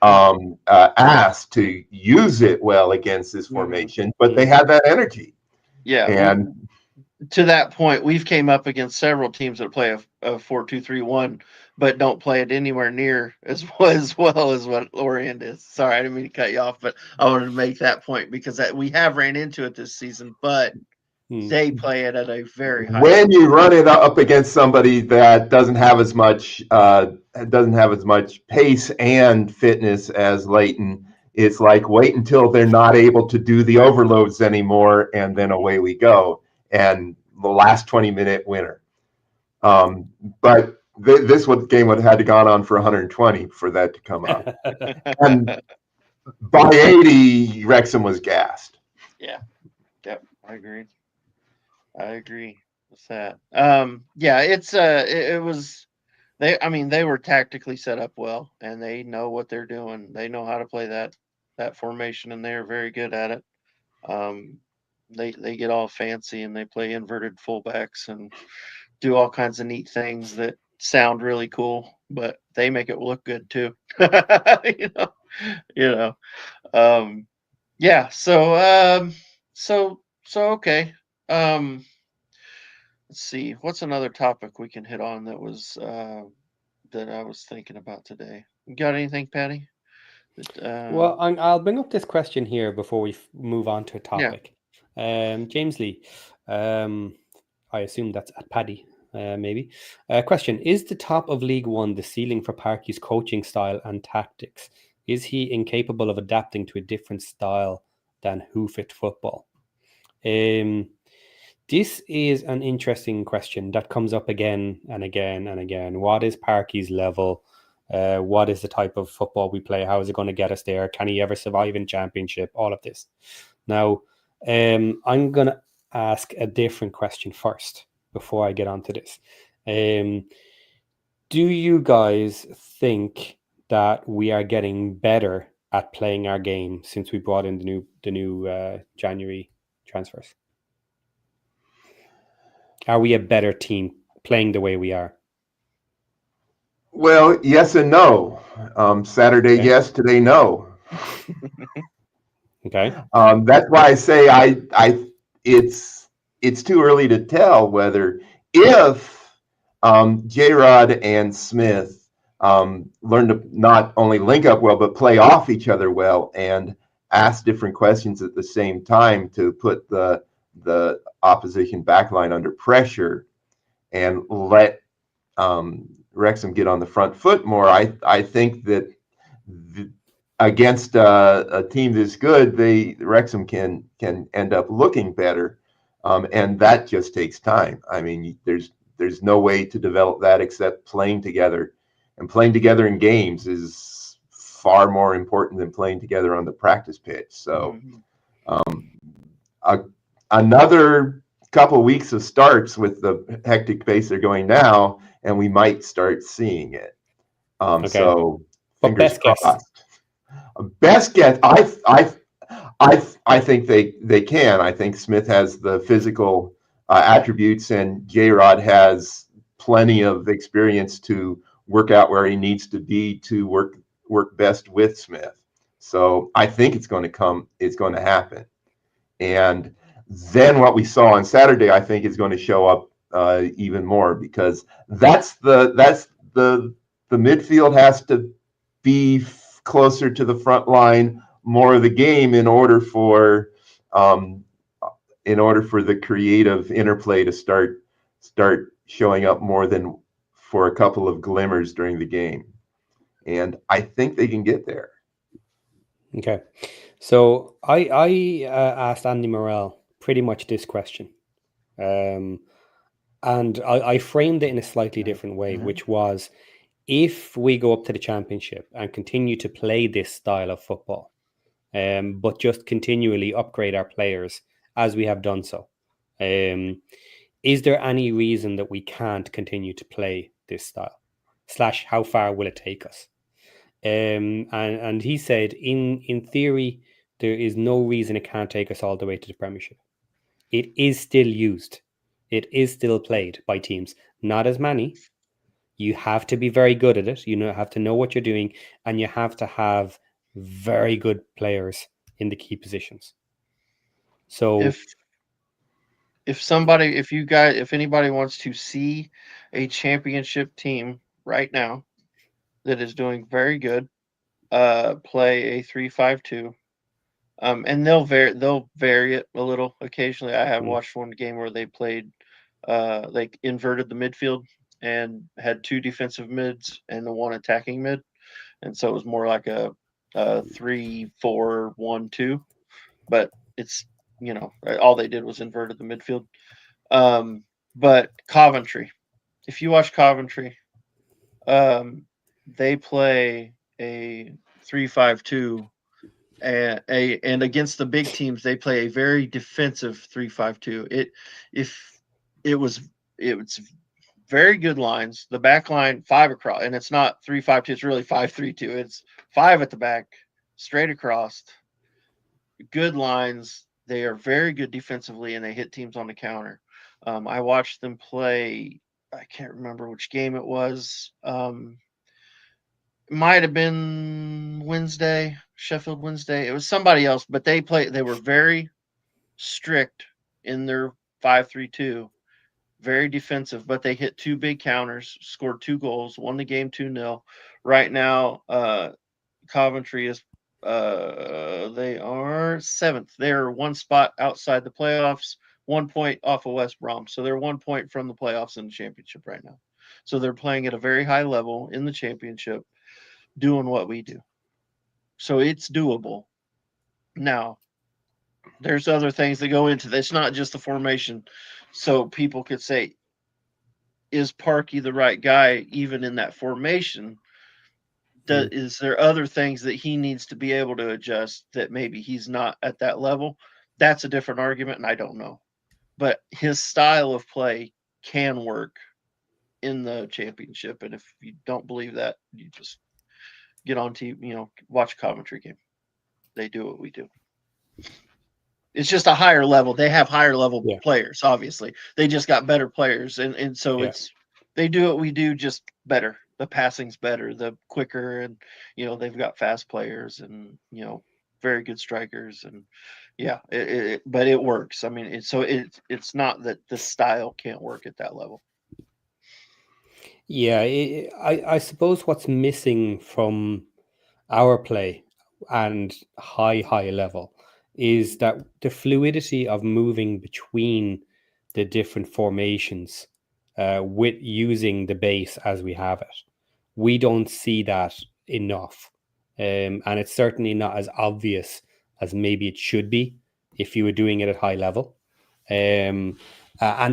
ask to use it well against this formation. But they had that energy. Yeah, and to that point, we've came up against several teams that play a 4-2-3-1, but don't play it anywhere near as well as what Orient is. Sorry, I didn't mean to cut you off, but I wanted to make that point, because we have ran into it this season, but they play it at a very high when you run it up against somebody that doesn't have as much pace and fitness as Leyton. It's like, wait until they're not able to do the overloads anymore, and then away we go. And the last 20-minute winner. But this game would have had to gone on for 120 for that to come up. And by 80, Wrexham was gassed. Yeah. Yep. I agree with that. It was they were tactically set up well, and they know what they're doing. They know how to play that formation, and they're very good at it. They get all fancy, and they play inverted fullbacks and do all kinds of neat things that sound really cool. but they make it look good too. you know. Yeah. So okay. Let's see. What's another topic we can hit on that was that I was thinking about today? You got anything, Patty? Well, I'll bring up this question here before we move on to a Yeah. topic. James Lee, I assume that's at Paddy, maybe. Question: is the top of League One the ceiling for Parky's coaching style and tactics? Is he incapable of adapting to a different style than Who-Fit football? This is an interesting question that comes up again and again and again. What is Parky's level? What is the type of football we play? How is it going to get us there? Can he ever survive in championship? All of this. Now, I'm going to ask a different question first before I get onto this. Do you guys think that we are getting better at playing our game since we brought in the new January transfers? Are we a better team playing the way we are? Well, yes and no. Saturday, Okay. yes. Today, no. Okay. That's why I say it's too early to tell whether if J-Rod and Smith learn to not only link up well but play off each other well and ask different questions at the same time to put the opposition backline under pressure and let Wrexham get on the front foot more. I think that against a team this good, Wrexham can end up looking better, and that just takes time. I mean, there's no way to develop that except playing together, and playing together in games is far more important than playing together on the practice pitch. So, another couple of weeks of starts with the hectic pace they're going now, and we might start seeing it. Okay. So, But fingers best guess. crossed. Best guess, I think they can. I think Smith has the physical attributes, and J-Rod has plenty of experience to work out where he needs to be to work best with Smith. So I think it's going to happen. And then what we saw on Saturday, I think, is going to show up even more, because that's the midfield has to be closer to the front line more of the game in order for the creative interplay to start showing up more than for a couple of glimmers during the game. And I think they can get there. Okay. So I asked Andy Morrell pretty much this question. And I framed it in a slightly different way, which was, if we go up to the championship and continue to play this style of football, but just continually upgrade our players as we have done so, is there any reason that we can't continue to play this style? / how far will it take us? And he said, in theory, there is no reason it can't take us all the way to the Premiership. It is still used. It is still played by teams. Not as many. You have to be very good at it. You have to know what you're doing, and you have to have very good players in the key positions. So if anybody wants to see a championship team right now that is doing very good, play a 3-5-2. And they'll vary it a little occasionally. I have watched one game where they played like inverted the midfield and had two defensive mids and the one attacking mid, and so it was more like a 3-4-1-2, but it's all they did was inverted the midfield. But Coventry, if you watch Coventry, they play a 3-5-2, and against the big teams they play a very defensive 3-5-2. It was very good lines. The back line 5 across, and it's not 3-5-2, it's really 5-3-2. It's 5 at the back, straight across. Good lines. They are very good defensively, and they hit teams on the counter. I watched them play. I can't remember which game it was. might have been Wednesday, Sheffield Wednesday. It was somebody else, but they were very strict in their 5-3-2, very defensive, but they hit 2 big counters, scored 2 goals, won the game 2-0. Right now, Coventry is they are 7th. They're 1 spot outside the playoffs, 1 point off of West Brom. So they're 1 point from the playoffs in the championship right now. So they're playing at a very high level in the championship, doing what we do. So it's doable. Now, there's other things that go into this, not just the formation. So people could say, is Parkey the right guy even in that formation? Is there other things that he needs to be able to adjust that maybe he's not at that level? That's a different argument, and I don't know. But his style of play can work in the championship. And if you don't believe that, you just get on TV, watch a commentary game. They do what we do. It's just a higher level. They have higher level players, obviously. They just got better players. And so they do what we do, just better. The passing's better, the quicker, and they've got fast players and very good strikers, and but it works. I mean, it's not that the style can't work at that level. Yeah, I suppose what's missing from our play and high level is that the fluidity of moving between the different formations with using the base as we have it. We don't see that enough. And it's certainly not as obvious as maybe it should be if you were doing it at high level. And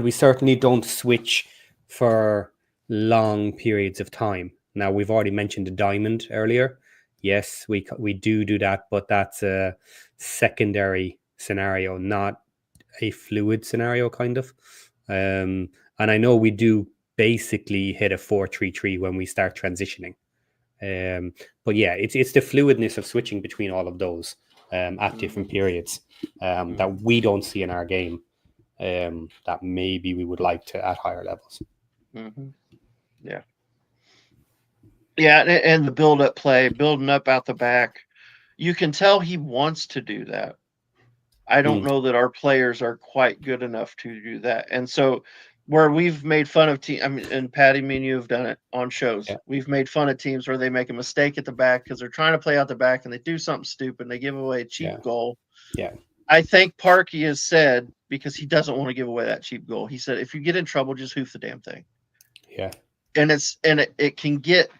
we certainly don't switch for long periods of time. Now, we've already mentioned the diamond earlier. Yes, we do that, but that's a secondary scenario, not a fluid scenario, kind of. And I know we do basically hit a 4-3-3 when we start transitioning. But yeah, it's the fluidness of switching between all of those at different periods that we don't see in our game that maybe we would like to at higher levels. Mm-hmm. Yeah. Yeah, and the build-up play, building up out the back, you can tell he wants to do that. I don't know that our players are quite good enough to do that. And so where we've made fun of and Patty, me and you have done it on shows. Yeah. We've made fun of teams where they make a mistake at the back because they're trying to play out the back and they do something stupid and they give away a cheap goal. Yeah. I think Parkey has said, because he doesn't want to give away that cheap goal, he said, if you get in trouble, just hoof the damn thing. Yeah. And it can get,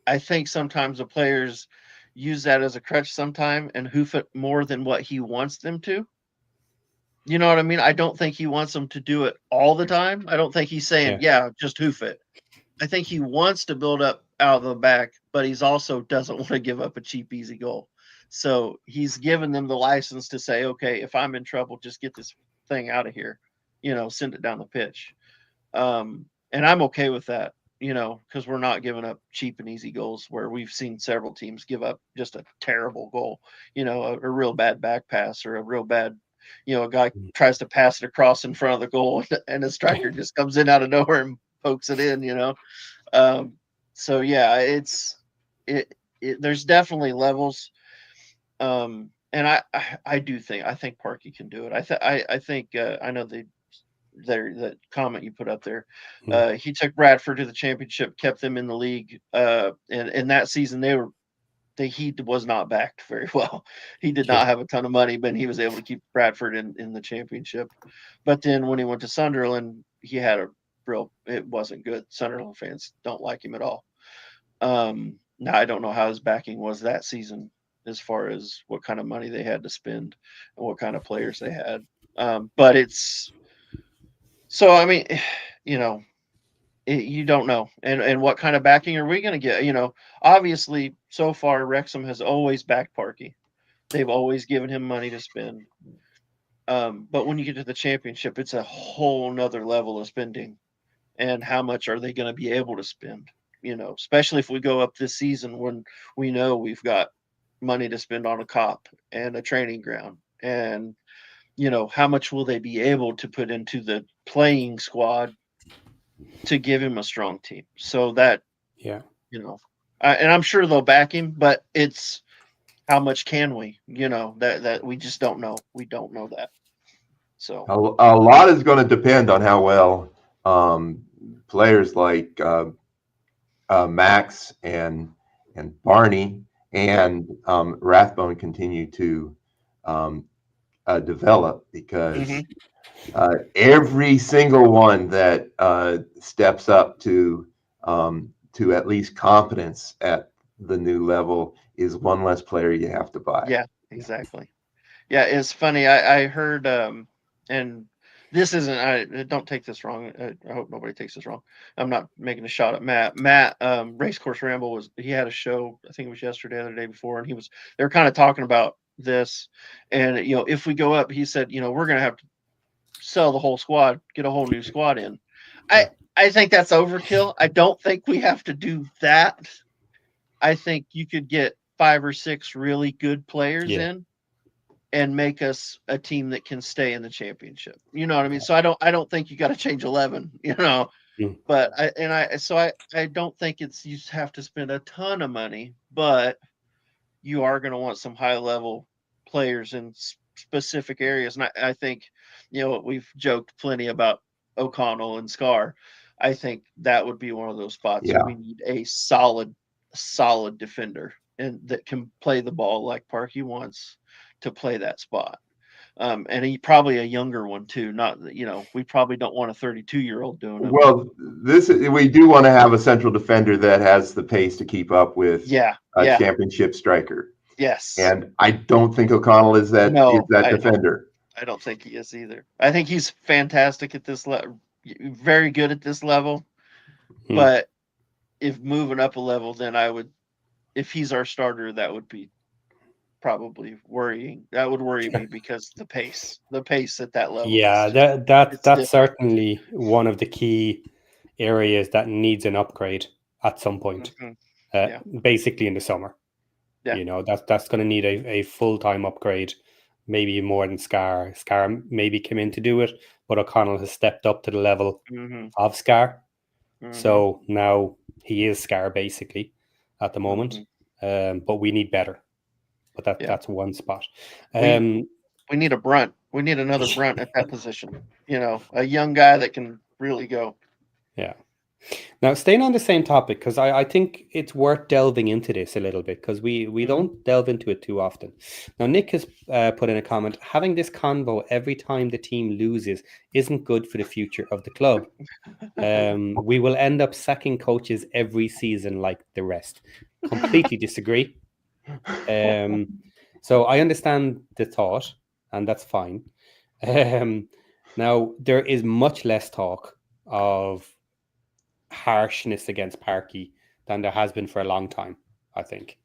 I think sometimes the players use that as a crutch sometime and hoof it more than what he wants them to. You know what I mean? I don't think he wants them to do it all the time. I don't think he's saying, just hoof it. I think he wants to build up out of the back, but he's also doesn't want to give up a cheap, easy goal. So he's given them the license to say, okay, if I'm in trouble, just get this thing out of here, send it down the pitch. And I'm okay with that, because we're not giving up cheap and easy goals where we've seen several teams give up just a terrible goal, a real bad back pass or a real bad, a guy tries to pass it across in front of the goal and a striker just comes in out of nowhere and pokes it in, So yeah, there's definitely levels. And I think Parkey can do it. I think I know the comment you put up there. He took Bradford to the championship, kept them in the league. And in that season he was not backed very well. He did not have a ton of money, but he was able to keep Bradford in the championship. But then when he went to Sunderland, he had it wasn't good. Sunderland fans don't like him at all. Now I don't know how his backing was that season as far as what kind of money they had to spend and what kind of players they had. But so, I mean, you don't know. And what kind of backing are we going to get? Obviously, so far, Wrexham has always backed Parkey. They've always given him money to spend. But when you get to the championship, it's a whole nother level of spending. And how much are they going to be able to spend? Especially if we go up this season when we know we've got money to spend on a cop and a training ground. And, how much will they be able to put into the playing squad to give him a strong team? So that, and I'm sure they'll back him, but it's how much can we? That we just don't know. We don't know that. So a lot is going to depend on how well players like Max and Barney and Rathbone continue to develop, because every single one that steps up to at least competence at the new level is one less player you have to buy. yeah, exactly. Yeah, it's funny. I heard, and this isn't. I don't take this wrong. I hope nobody takes this wrong. I'm not making a shot at Matt. Matt, Racecourse Ramble he had a show. I think it was yesterday or the day before, and they were kind of talking about this. And if we go up, he said, we're gonna have to sell the whole squad, get a whole new squad in. I think that's overkill. I don't think we have to do that. I think you could get 5 or 6 really good players in and make us a team that can stay in the championship. You know what I mean? So I don't think you got to change 11, but I don't think you have to spend a ton of money, but you are going to want some high level players in specific areas. And I think, we've joked plenty about O'Connell and Scar. I think that would be one of those spots. Yeah. We need a solid defender and that can play the ball like Parky wants to play that spot. And he probably a younger one too. Not, we probably don't want a 32-year-old doing it. Well, we do want to have a central defender that has the pace to keep up with a championship striker. Yes. And I don't think O'Connell is that defender. I don't think he is either. I think he's fantastic at this level, very good at this level. But if moving up a level, then if he's our starter, that would be probably worrying. That would worry me because the pace at that level. Yeah, that's certainly one of the key areas that needs an upgrade at some point. Basically in the summer. Yeah. That's going to need a full-time upgrade, maybe more than Scar. Scar maybe came in to do it, but O'Connell has stepped up to the level of Scar. So now he is Scar basically at the moment. But we need better. But that's one spot. We need a brunt. We need another brunt at that position. A young guy that can really go. Yeah. Now, staying on the same topic, because I think it's worth delving into this a little bit, because we don't delve into it too often. Now, Nick has put in a comment, having this convo every time the team loses isn't good for the future of the club. We will end up sacking coaches every season like the rest. Completely disagree. So I understand the thought, and that's fine. Now, there is much less talk of harshness against Parky than there has been for a long time, I think.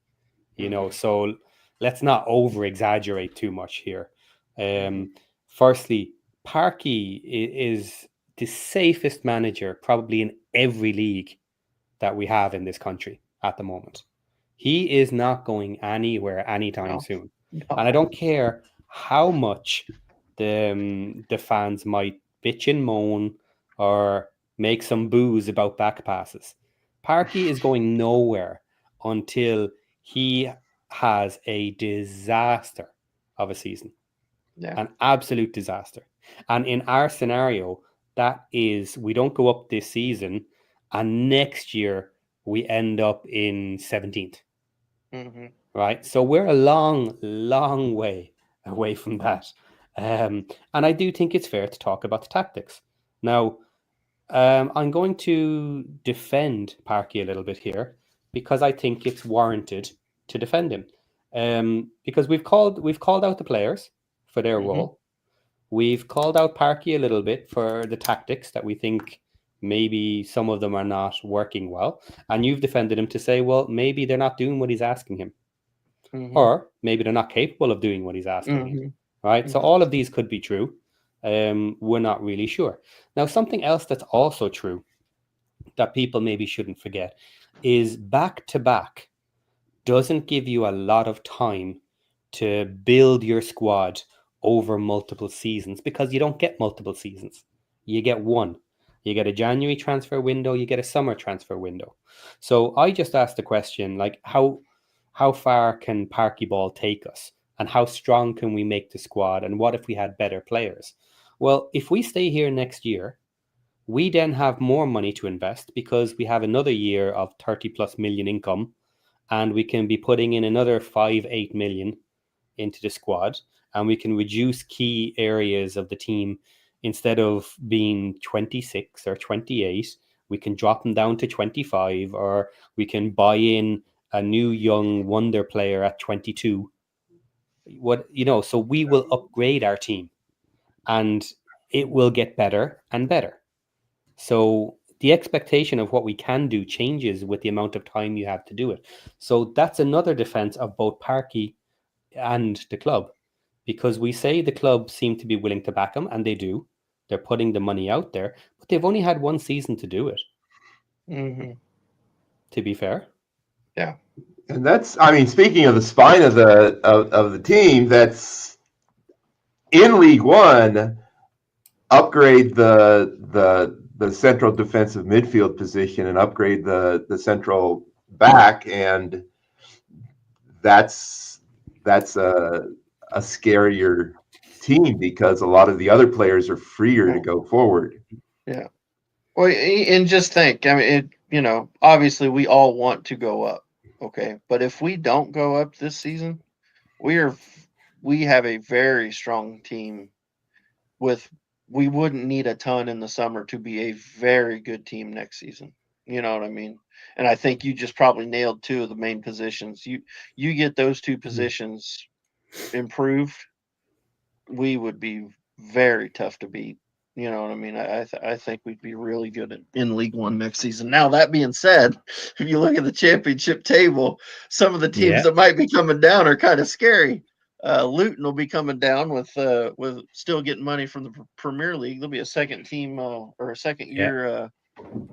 So let's not over exaggerate too much here. Firstly, Parky is the safest manager probably in every league that we have in this country at the moment. He is not going anywhere anytime soon. No. And I don't care how much the fans might bitch and moan or make some boos about back passes. Parky is going nowhere until he has a disaster of a season. An absolute disaster. And in our scenario, that is, we don't go up this season, and next year we end up in 17th. Right? So we're a long, long way away from that. And I do think it's fair to talk about the tactics. Now, I'm going to defend Parky a little bit here because I think it's warranted to defend him. Because we've called out the players for their role. We've called out Parky a little bit for the tactics that we think maybe some of them are not working well. And you've defended him to say, well, maybe they're not doing what he's asking him. Or maybe they're not capable of doing what he's asking him. Right? So all of these could be true. We're not really sure. Now, something else that's also true that people maybe shouldn't forget is back-to-back doesn't give you a lot of time to build your squad over multiple seasons, because you don't get multiple seasons. You get one. You get a January transfer window, you get a summer transfer window. So I just asked the question, like, how far can Parky Ball take us? And how strong can we make the squad? And what if we had better players? Well, if we stay here next year, we then have more money to invest because we have another year of 30 plus million income, and we can be putting in another 5-8 million into the squad, and we can reduce key areas of the team. Instead of being 26 or 28, we can drop them down to 25, or we can buy in a new young wonder player at 22. So we will upgrade our team, and it will get better and better. So the expectation of what we can do changes with the amount of time you have to do it. So that's another defense of both Parky and the club, because we say the club seem to be willing to back them, and they do. They're putting the money out there, but they've only had one season to do it. Mm-hmm. To be fair. Yeah. And that's, I mean, speaking of the spine of the team, that's in League One, upgrade the central defensive midfield position and upgrade the central back, and that's a scarier team because a lot of the other players are freer to go forward. Yeah. Well, and just think, I mean, obviously we all want to go up, okay? But if we don't go up this season, we have a very strong team we wouldn't need a ton in the summer to be a very good team next season. You know what I mean? And I think you just probably nailed two of the main positions. You get those two positions improved, we would be very tough to beat. You know what I mean? I think we'd be really good in League One next season. Now, that being said, if you look at the championship table, some of the teams that might be coming down are kind of scary. Luton will be coming down with still getting money from the Premier League. There'll be a second team or a second year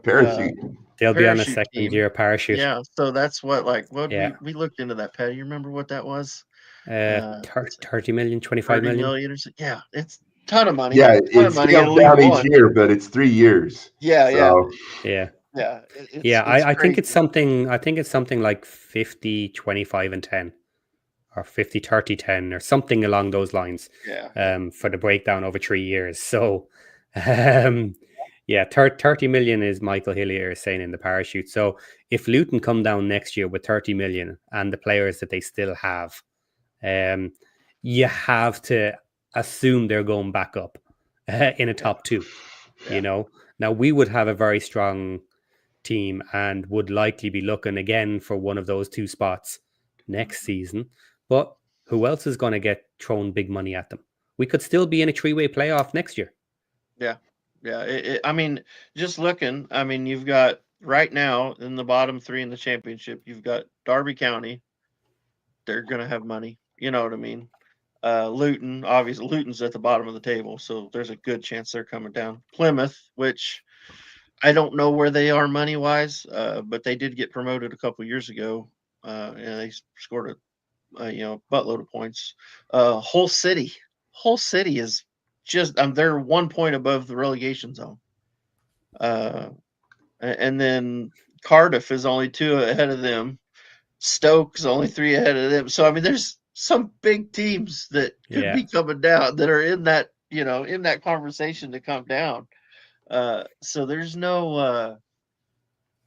parachute. They'll be on a second year parachute. Yeah, so that's what we looked into that, Patty. You remember what that was? 30 million, 25 million. Or so. Yeah, it's a ton of money. Yeah, it's scaled down each year, but it's 3 years. Yeah, so. Yeah. I think it's something. I think it's something like 50, 25, and 10, or 50, 30, 10, or something along those lines. Yeah. For the breakdown over 3 years. So, 30 million is Michael Hillier is saying in the parachute. So if Luton come down next year with 30 million and the players that they still have, you have to assume they're going back up in a top two. Now we would have a very strong team and would likely be looking again for one of those two spots next season. But who else is going to get thrown big money at them? We could still be in a 3-way playoff next year. Yeah. I mean, just looking, I mean, you've got right now in the bottom 3 in the championship, you've got Derby County. They're going to have money. You know what I mean? Luton, obviously, Luton's at the bottom of the table, so there's a good chance they're coming down. Plymouth, which I don't know where they are money-wise, but they did get promoted a couple years ago, and they scored a buttload of points. Hull City is just they're 1 point above the relegation zone, and then Cardiff is only 2 ahead of them. Stoke's only 3 ahead of them. So I mean, there's some big teams that could be coming down that are in that in that conversation to come down. So there's no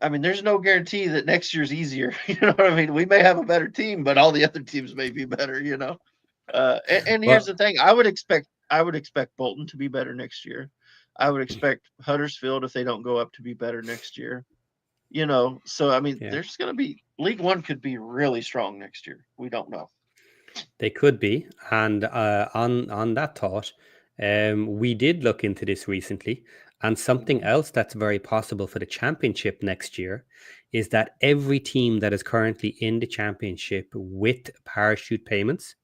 there's no guarantee that next year's easier. You know what I mean? We may have a better team, but all the other teams may be better. And here's the thing: I would expect Bolton to be better next year. I would expect Huddersfield, if they don't go up, to be better next year. So I mean, there's going to be League One could be really strong next year. We don't know. They could be, and on that thought, we did look into this recently, and something else that's very possible for the championship next year is that every team that is currently in the championship with parachute payments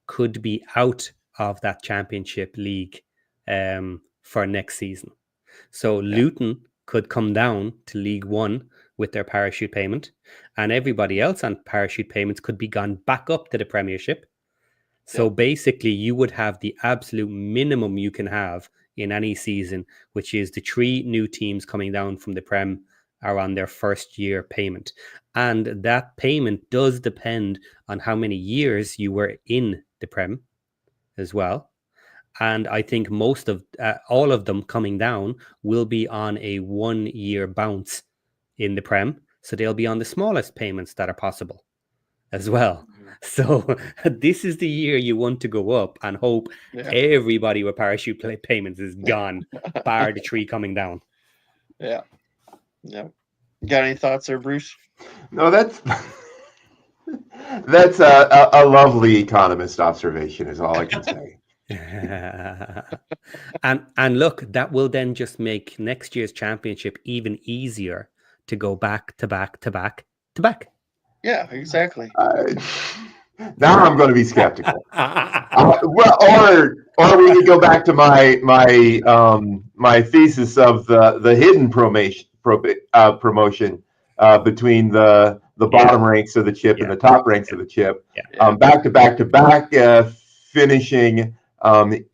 could be out of that championship league for next season. So Luton could come down to League One with their parachute payment, and everybody else on parachute payments could be gone back up to the Premiership. So basically, you would have the absolute minimum you can have in any season, which is the 3 new teams coming down from the Prem are on their first year payment. And that payment does depend on how many years you were in the Prem as well. And I think most of all of them coming down will be on a 1-year bounce in the Prem. So they'll be on the smallest payments that are possible as well. So this is the year you want to go up and hope everybody with parachute payments is gone, bar the 3 coming down. Yeah. Got any thoughts there, Bruce? No, that's a lovely economist observation, is all I can say. and look, that will then just make next year's championship even easier to go back to back to back to back. Yeah, exactly. Now I'm going to be skeptical. Well, or we could go back to my my thesis of the hidden promotion between the bottom ranks of the chip and the top ranks of the chip. Back to back to back, finishing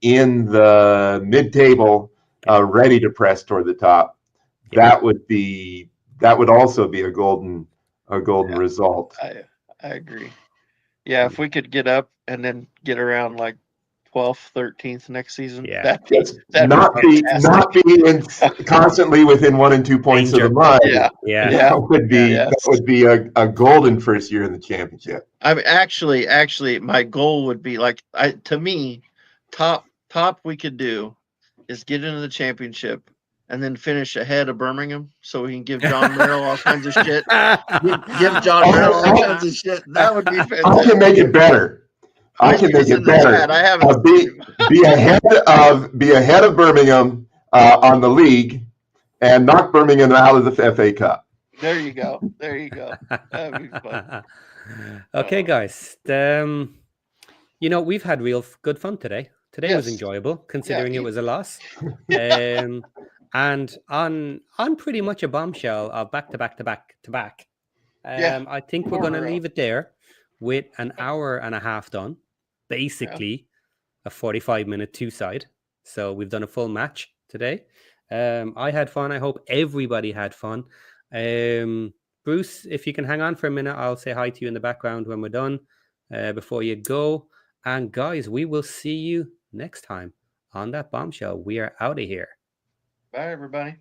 in the mid-table, ready to press toward the top. That would also be a golden result. I agree. Yeah, if we could get up and then get around like 12th, 13th next season, that'd not be constantly within 1 and 2 points of the mud. That would be a golden first year in the championship. I mean, actually, my goal would be like, to me, top we could do is get into the championship and then finish ahead of Birmingham, so we can give John Merrill all kinds of shit. Give John Merrill all kinds of shit. That would be fantastic. I can make it better. I can make it better. I haven't be ahead of Birmingham on the league, and knock Birmingham out of the FA Cup. There you go. That'd be fun. Okay, guys. We've had real good fun today. Today was enjoyable, considering it was a loss. And on pretty much a bombshell of back to back to back to back. I think we're going to leave it there with an hour and a half done. Basically, a 45-minute 2-side. So we've done a full match today. I had fun. I hope everybody had fun. Bruce, if you can hang on for a minute, I'll say hi to you in the background when we're done before you go. And guys, we will see you next time on that bombshell. We are out of here. Bye, everybody.